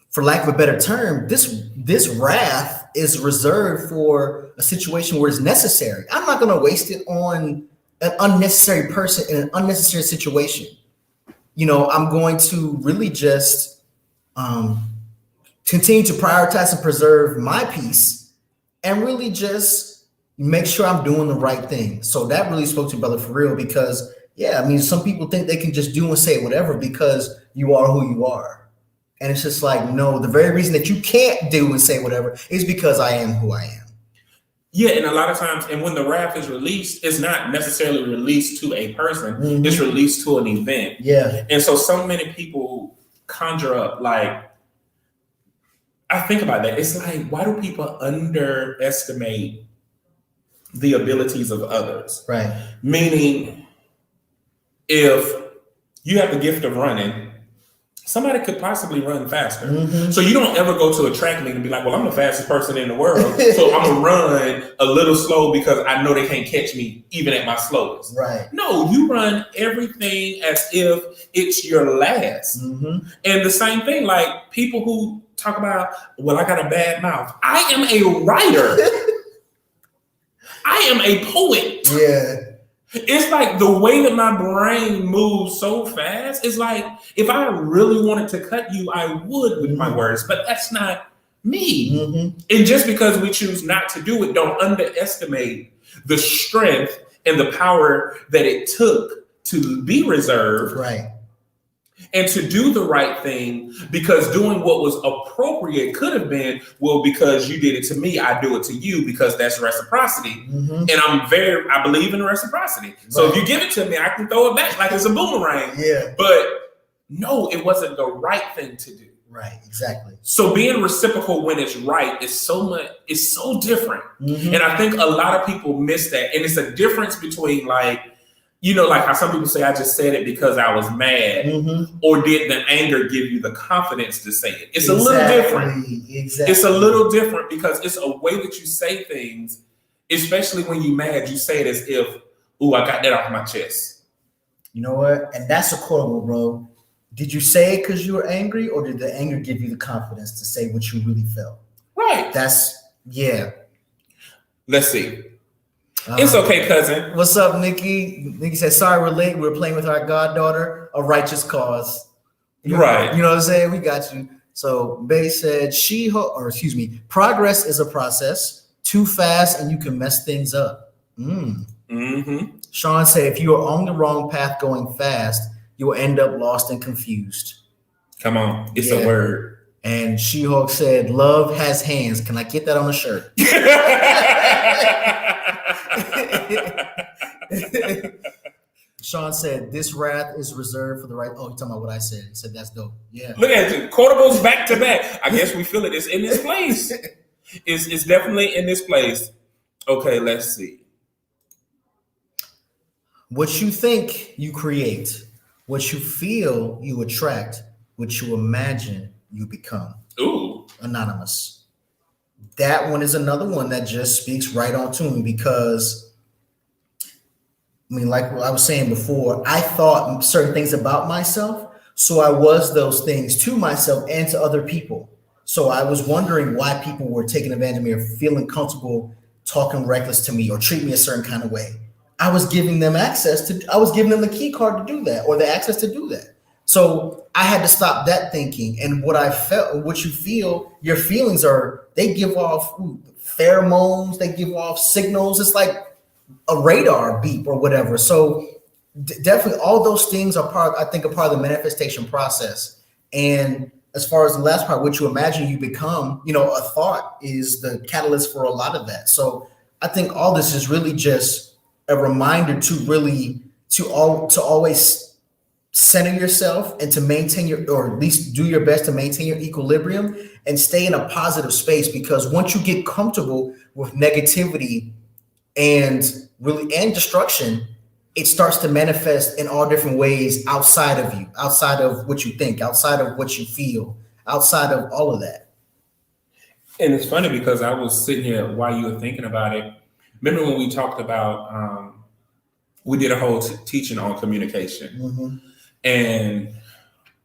for lack of a better term, this wrath is reserved for a situation where it's necessary. I'm not going to waste it on an unnecessary person in an unnecessary situation. I'm going to really just continue to prioritize and preserve my peace and really just make sure I'm doing the right thing. So that really spoke to me, brother, for real, because some people think they can just do and say whatever because you are who you are. And it's just like, no, the very reason that you can't do and say whatever is because I am who I am. Yeah, and a lot of times, and when the wrath is released, it's not necessarily released to a person, it's released to an event. Yeah. And so many people conjure up, like, I think about that. It's like, why do people underestimate the abilities of others? Right. Meaning, if you have the gift of running, somebody could possibly run faster. So you don't ever go to a track meet and be like, well, I'm the fastest person in the world, so I'm gonna run a little slow because I know they can't catch me even at my slowest. Right. No, you run everything as if it's your last. And the same thing, like people who talk about, well, I got a bad mouth. I am a writer. I am a poet. Yeah. It's like the way that my brain moves so fast. It's like if I really wanted to cut you, I would with my words, but that's not me. And just because we choose not to do it, don't underestimate the strength and the power that it took to be reserved. Right. and to do the right thing, because doing what was appropriate could have been, well, because you did it to me, I do it to you, because that's reciprocity. And I believe in reciprocity. So if you give it to me, I can throw it back like it's a boomerang. Yeah. But no, it wasn't the right thing to do. Right, exactly. So being reciprocal when it's right is so different. And I think a lot of people miss that. And it's a difference between like how some people say, I just said it because I was mad, or did the anger give you the confidence to say it? It's a little different. Exactly. It's a little different because it's a way that you say things, especially when you're mad, you say it as if, ooh, I got that off my chest. You know what? And that's a quotable, bro. Did you say it because you were angry, or did the anger give you the confidence to say what you really felt? Right. Yeah. Let's see. It's okay, cousin. What's up, Nikki? Nikki said, sorry, we're late. We're playing with our goddaughter, a righteous cause. Right. You know what I'm saying? We got you. So Bay said, progress is a process. Too fast and you can mess things up. Sean said, if you are on the wrong path going fast, you will end up lost and confused. Come on. It's a word. And She-Hulk said, love has hands. Can I get that on a shirt? Sean said, this wrath is reserved for the right. Oh, you're talking about what I said. He said, that's dope. Yeah. Look at it. Quotables back to back. I guess we feel it. It's in this place. It's definitely in this place. Okay, let's see. What you think, you create. What you feel, you attract. What you imagine, you become. Ooh. Anonymous. That one is another one that just speaks right on to me because, like I was saying before, I thought certain things about myself, so I was those things to myself and to other people. So I was wondering why people were taking advantage of me or feeling comfortable talking reckless to me or treat me a certain kind of way. I was giving them the key card to do that, or the access to do that. So I had to stop that thinking. And what I felt, what you feel, your feelings they give off pheromones, they give off signals. It's like a radar beep or whatever. So definitely all those things are part of the manifestation process. And as far as the last part, what you imagine you become, a thought is the catalyst for a lot of that. So I think all this is really just a reminder to always center yourself and to maintain or at least do your best to maintain your equilibrium and stay in a positive space, because once you get comfortable with negativity and destruction, it starts to manifest in all different ways outside of you, outside of what you think, outside of what you feel, outside of all of that. And it's funny because I was sitting here while you were thinking about it. Remember when we talked about, we did a whole teaching on communication. And,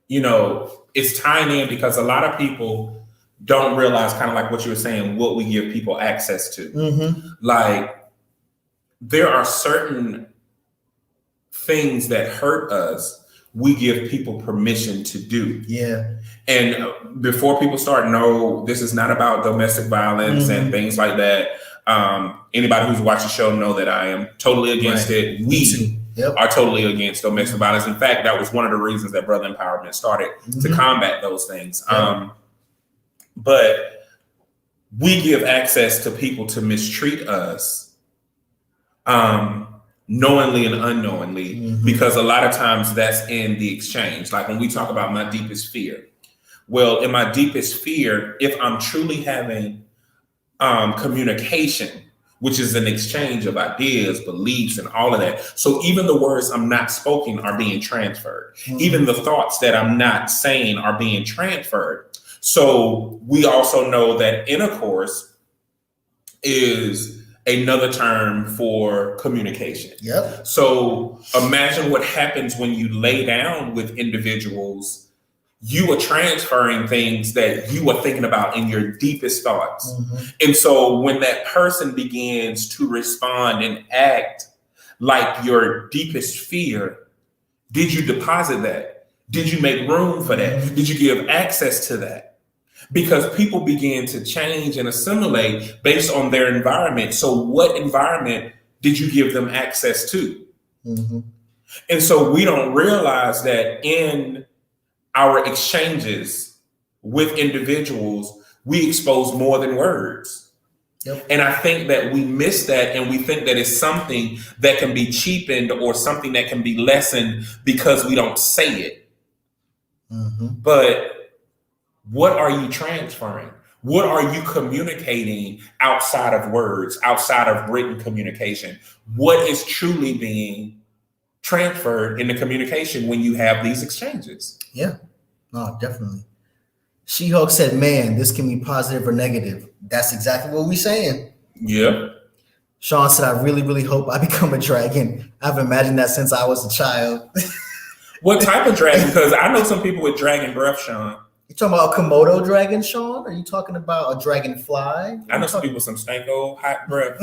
it's tying in because a lot of people don't realize, kind of like what you were saying, what we give people access to. Like, there are certain things that hurt us, we give people permission to do. Yeah. And before people start, no, this is not about domestic violence and things like that. Anybody who's watched the show know that I am totally against it. We are totally against domestic violence. In fact, that was one of the reasons that Brother Empowerment started to combat those things. But we give access to people to mistreat us, knowingly and unknowingly, because a lot of times that's in the exchange. Like when we talk about my deepest fear. Well, in my deepest fear, if I'm truly having communication, which is an exchange of ideas, beliefs, and all of that. So even the words I'm not spoken are being transferred. Even the thoughts that I'm not saying are being transferred. So we also know that intercourse is another term for communication. Yep. So imagine what happens when you lay down with individuals. You are transferring things that you are thinking about in your deepest thoughts. And so when that person begins to respond and act like your deepest fear, did you deposit that? Did you make room for that? Did you give access to that? Because people begin to change and assimilate based on their environment. So what environment did you give them access to? And so we don't realize that in our exchanges with individuals, we expose more than words. Yep. And I think that we miss that, and we think that it's something that can be cheapened or something that can be lessened because we don't say it. Mm-hmm. But what are you transferring? What are you communicating outside of words, outside of written communication? What is truly being transferred in the communication when you have these exchanges? Yeah, no, definitely. She-Hulk said, man, this can be positive or negative. That's exactly what we're saying. Yeah. Sean said, I really, really hope I become a dragon. I've imagined that since I was a child. What type of dragon? Because I know some people with dragon breath, Sean. You talking about a Komodo dragon, Sean? Are you talking about a dragonfly? I know some people with some stank-o hot breath.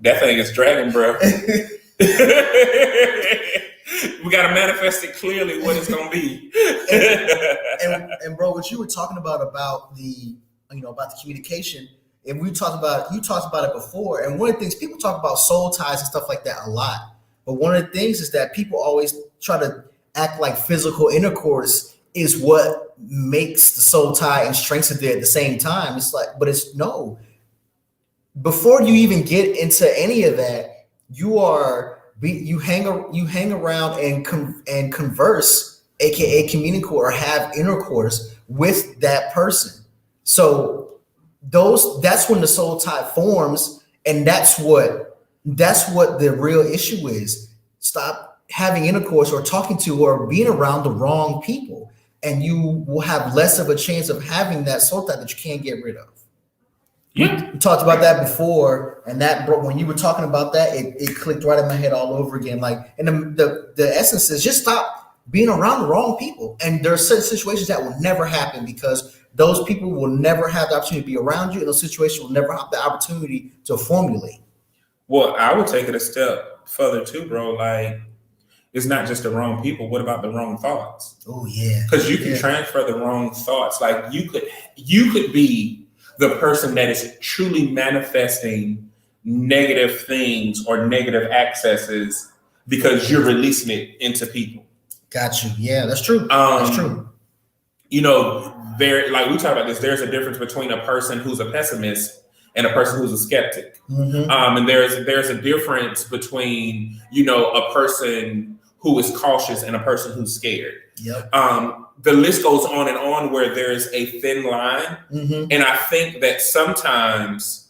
That thing is dragon breath. We got to manifest it clearly what it's going to be. and bro, what you were talking about the, about the communication, and you talked about it before. And one of the things people talk about soul ties and stuff like that a lot. But one of the things is that people always try to act like physical intercourse is what makes the soul tie and strengthens it at the same time. It's like, but it's no. Before you even get into any of that, you hang around and converse, aka communicate or have intercourse with that person. So that's when the soul tie forms, and that's what the real issue is. Stop having intercourse or talking to or being around the wrong people, and you will have less of a chance of having that soul tie that you can't get rid of. Yeah. We talked about that before, and that when you were talking about that, it clicked right in my head all over again. Like, and the essence is just stop being around the wrong people. And there are certain situations that will never happen because those people will never have the opportunity to be around you, and those situations will never have the opportunity to formulate. Well, I would take it a step further too, bro. Like, it's not just the wrong people. What about the wrong thoughts? Oh yeah, because you can transfer the wrong thoughts. Like you could be the person that is truly manifesting negative things or negative accesses because you're releasing it into people. Got you. Yeah, that's true. That's true. Like we talk about this, there's a difference between a person who's a pessimist and a person who's a skeptic. Mm-hmm. And there's a difference between, a person who is cautious and a person who's scared. Yep. The list goes on and on where there's a thin line. Mm-hmm. And I think that sometimes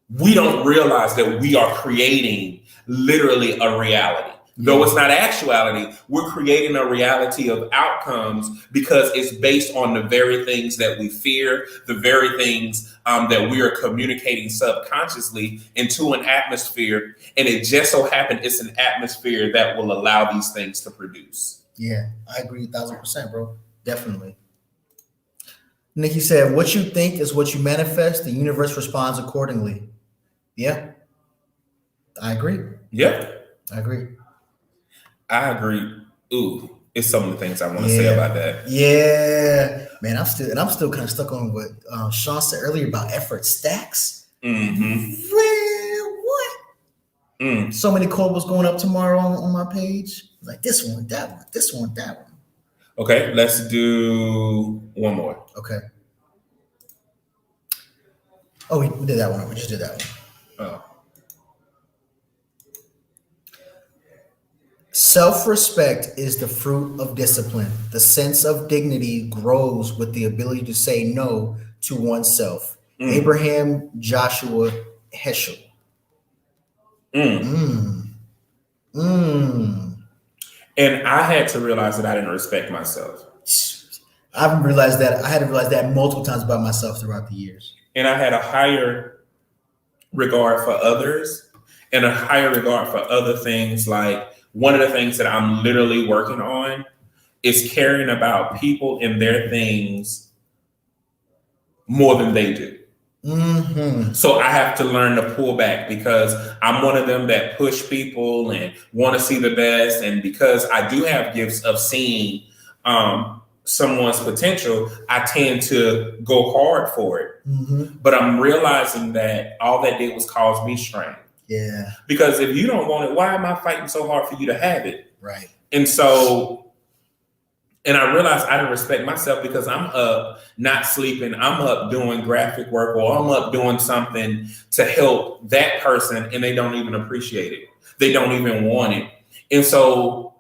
we don't realize that we are creating literally a reality. Though it's not actuality, we're creating a reality of outcomes because it's based on the very things that we fear, the very things that we are communicating subconsciously into an atmosphere. And it just so happened it's an atmosphere that will allow these things to produce. Yeah, I agree 1,000%, bro. Definitely. Nikki said, what you think is what you manifest. The universe responds accordingly. Yeah, I agree. Yeah, I agree. I agree. Ooh, it's some of the things I want to say about that. Yeah, man, I'm still kind of stuck on what Sean said earlier about effort stacks. Mm-hmm. Well, what? So many quotes going up tomorrow on my page. Like this one, that one, this one, that one. Okay, let's do one more. Okay. Oh, we did that one. We just did that one. Oh. Self-respect is the fruit of discipline. The sense of dignity grows with the ability to say no to oneself. Abraham Joshua Heschel. And I had to realize that I didn't respect myself. I had to realize that multiple times about myself throughout the years. And I had a higher regard for others and a higher regard for other things. Like one of the things that I'm literally working on is caring about people and their things more than they do. Mm-hmm. So I have to learn to pull back because I'm one of them that push people and want to see the best. And because I do have gifts of seeing someone's potential, I tend to go hard for it. Mm-hmm. But I'm realizing that all that did was cause me strain. Yeah. Because if you don't want it, why am I fighting so hard for you to have it? Right. And so And I realized I didn't respect myself because I'm up not sleeping. I'm up doing graphic work, or I'm up doing something to help that person, and they don't even appreciate it. They don't even want it. And so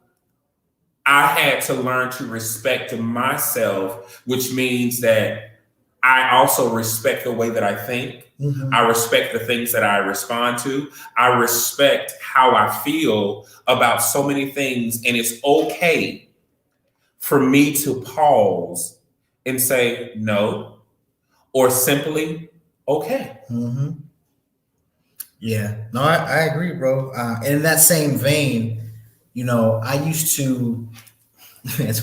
I had to learn to respect myself, which means that I also respect the way that I think. Mm-hmm. I respect the things that I respond to. I respect how I feel about so many things. And it's okay for me to pause and say no, or simply okay. Mm-hmm. Yeah, no, I agree, bro. And in that same vein, you know, I used to do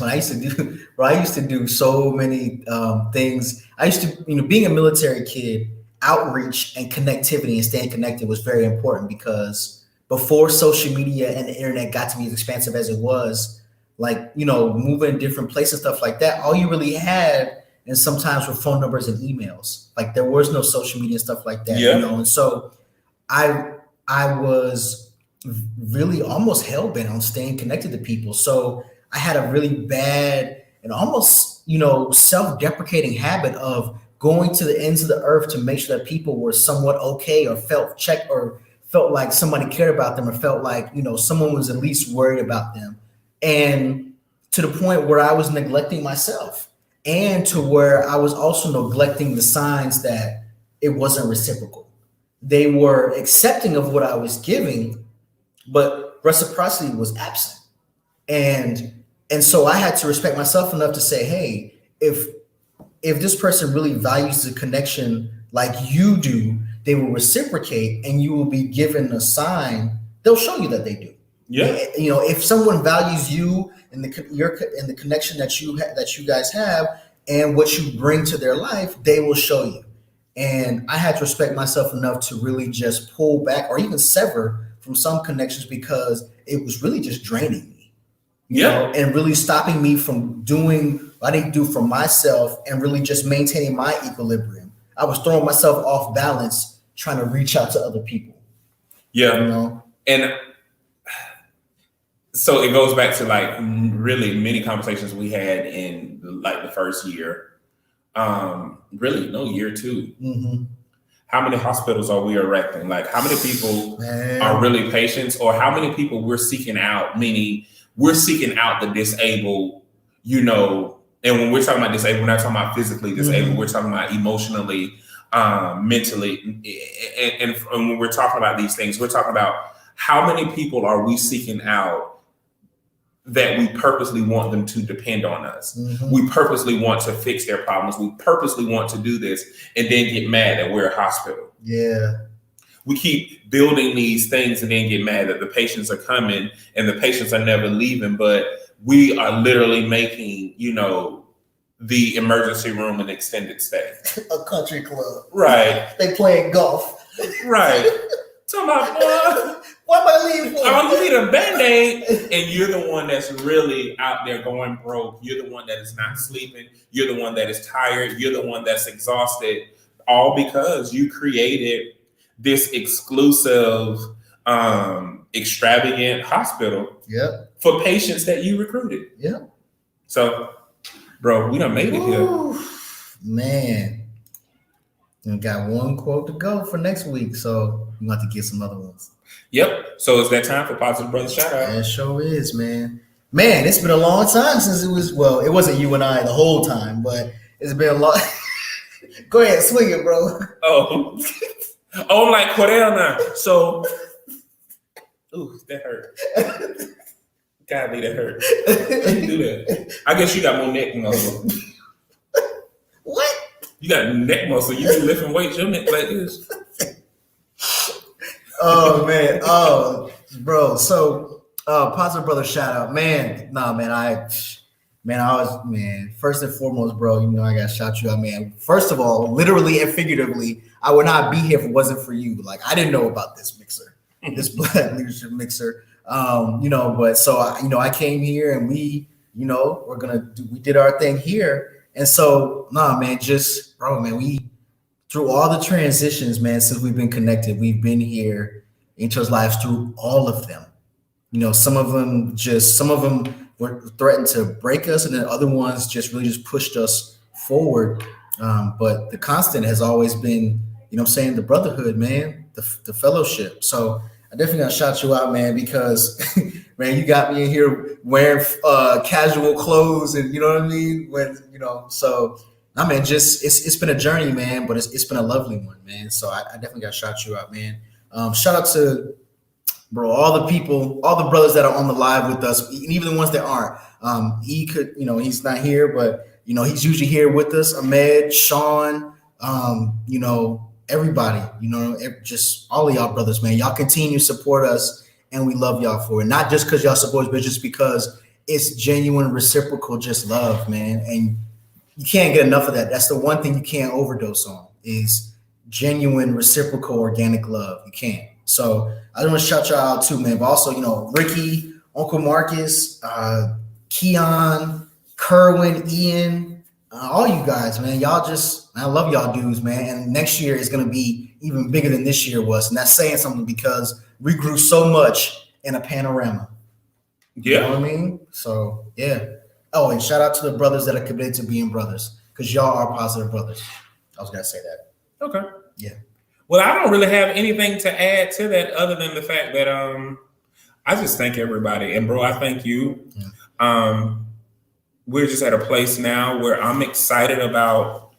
so many things. I used to, you know, being a military kid, outreach and connectivity and staying connected was very important, because before social media and the internet got to be as expansive as it was, like, you know, moving different places, stuff like that, all you really had, and sometimes were phone numbers and emails. Like, there was no social media and stuff like that, you know? And so I was really almost hell-bent on staying connected to people. So I had a really bad and almost, you know, self-deprecating habit of going to the ends of the earth to make sure that people were somewhat okay, or felt checked, or felt like somebody cared about them, or felt like, you know, someone was at least worried about them. And to the point where I was neglecting myself, and to where I was also neglecting the signs that it wasn't reciprocal. They were accepting of what I was giving, but reciprocity was absent. And so I had to respect myself enough to say, hey, if this person really values the connection like you do, they will reciprocate, and you will be given a sign. They'll show you that they do. Yeah. You know, if someone values you and the connection that you guys have and what you bring to their life, they will show you. And I had to respect myself enough to really just pull back, or even sever from some connections, because it was really just draining me. You know, and really stopping me from doing what I need to do for myself, and really just maintaining my equilibrium. I was throwing myself off balance trying to reach out to other people. Yeah. You know? And so it goes back to like really many conversations we had in like the first year. Really, no, year two. Mm-hmm. How many hospitals are we erecting? Like, how many people are really patients, or how many people we're seeking out? Meaning, we're seeking out the disabled, you know. And when we're talking about disabled, we're not talking about physically disabled. Mm-hmm. We're talking about emotionally, mentally, and when we're talking about these things, we're talking about how many people are we seeking out that we purposely want them to depend on us. Mm-hmm. We purposely want to fix their problems. We purposely want to do this, and then get mad that we're a hospital. Yeah. We keep building these things and then get mad that the patients are coming and the patients are never leaving, but we are literally making, you know, the emergency room an extended stay. A country club. Right. They playing golf. Right. Talking about, what am I leaving for? I'm gonna need a Band-Aid. And you're the one that's really out there going broke. You're the one that is not sleeping. You're the one that is tired. You're the one that's exhausted. All because you created this exclusive, extravagant hospital for patients that you recruited. Yeah. So, bro, we done made it here. Man. We got one quote to go for next week, so we have to get some other ones. Yep. So it's that time for Positive Brother Shout Out. It sure is, man. Man, it's been a long time since it was, well, it wasn't you and I the whole time, but it's been a long. Go ahead, swing it, bro. Oh, I'm like Cordell now. So, ooh, that hurt. Golly, that hurt. How you do that? I guess you got more neck muscle. What? You got neck muscle. You be lifting weights, your neck like this. Oh man. Oh, bro. So Positive Brother shout out. Man, first and foremost, bro, you know I gotta shout you out, man. First of all, literally and figuratively, I would not be here if it wasn't for you. Like, I didn't know about this mixer, this Black Leadership Mixer. But so I came here and we did our thing here. And so, we through all the transitions, man, since we've been connected, we've been here in each other's lives through all of them. You know, some of them were threatened to break us, and then other ones just really just pushed us forward. But the constant has always been, you know what I'm saying, the brotherhood, man, the fellowship. So I definitely gotta shout you out, man, because man, you got me in here wearing casual clothes, and you know what I mean? When, you know, so I mean, just it's been a journey, man, but it's been a lovely one, man. So I definitely gotta shout you out, man. Shout out to, bro, all the people, all the brothers that are on the live with us, and even the ones that aren't. He could, you know, he's not here, but you know, he's usually here with us. Ahmed, Sean, you know, everybody, you know, just all of y'all brothers, man. Y'all continue to support us, and we love y'all for it. Not just because y'all support us, but just because it's genuine, reciprocal, just love, man. And you can't get enough of that. That's the one thing you can't overdose on, is genuine, reciprocal, organic love. You can't. So I just want to shout y'all out too, man. But also, you know, Ricky, Uncle Marcus, Keon, Kerwin, Ian, all you guys, man. Y'all just, I love y'all dudes, man. And next year is going to be even bigger than this year was. And that's saying something, because we grew so much in a panorama. Yeah. You know what I mean? So, yeah. Oh, and shout out to the brothers that are committed to being brothers, because y'all are positive brothers. I was going to say that. Okay. Yeah. Well, I don't really have anything to add to that other than the fact that I just thank everybody. And bro, I thank you. Yeah. We're just at a place now where I'm excited about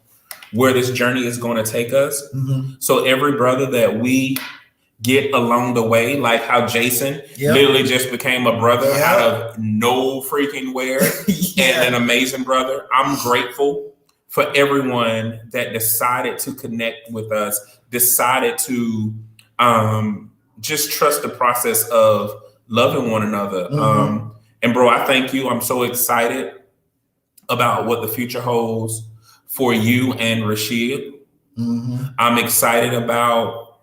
where this journey is going to take us. Mm-hmm. So every brother that we get along the way, like how Jason literally just became a brother out of no freaking where, and an amazing brother. I'm grateful for everyone that decided to connect with us, decided to just trust the process of loving one another. Mm-hmm. And bro, I thank you. I'm so excited about what the future holds for you and Rashid. Mm-hmm. I'm excited about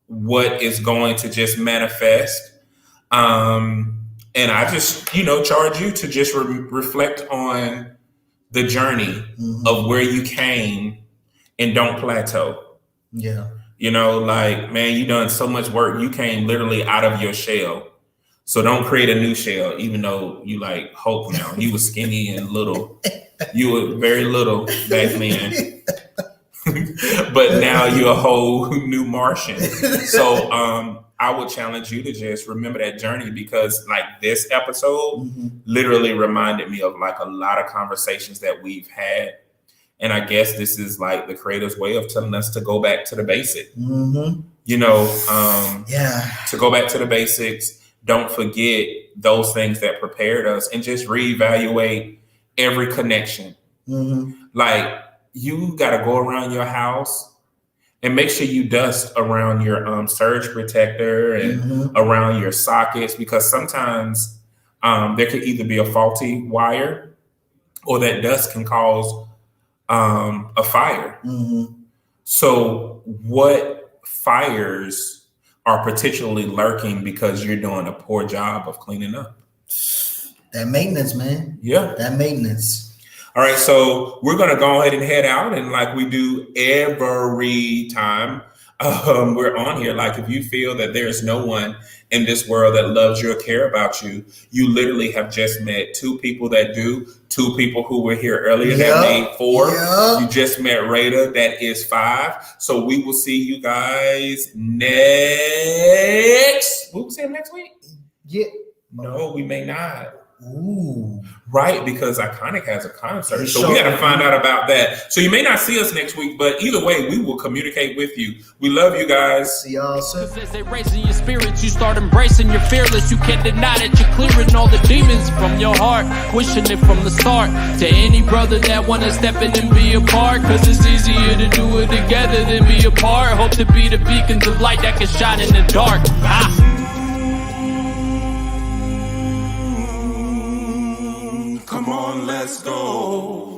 what is going to just manifest. And I just, you know, charge you to just reflect on the journey of where you came, and don't plateau. Yeah. You know, like, man, you done so much work. You came literally out of your shell. So don't create a new shell, even though you like Hulk now. You were skinny and little. You were very little back then. But now you're a whole new Martian. So I would challenge you to just remember that journey, because like this episode literally reminded me of like a lot of conversations that we've had. And I guess this is like the creator's way of telling us to go back to the basic. Mm-hmm. You know, to go back to the basics. Don't forget those things that prepared us, and just reevaluate every connection. Mm-hmm. Like, you got to go around your house and make sure you dust around your surge protector and around your sockets, because sometimes there could either be a faulty wire, or that dust can cause a fire. Mm-hmm. So what fires are potentially lurking because you're doing a poor job of cleaning up? That maintenance, man. Yeah. That maintenance. All right. So we're going to go ahead and head out. And like we do every time we're on here, like if you feel that there's no one in this world that loves you or care about you, you literally have just met two people that do, two people who were here earlier that made 4. You just met Rada, that is 5. So we will see you guys next. Will we see him next week? Yeah. No, we may not. Ooh. Right, because Iconic has a concert. So we got to find out about that. So you may not see us next week, but either way, we will communicate with you. We love you guys. See y'all soon. As they raising your spirits, you start embracing your fearless. You can't deny that you're clearing all the demons from your heart, wishing it from the start. To any brother that wanna step in and be a part, cause it's easier to do it together than be apart. Hope to be the beacons of light that can shine in the dark. Come on, let's go.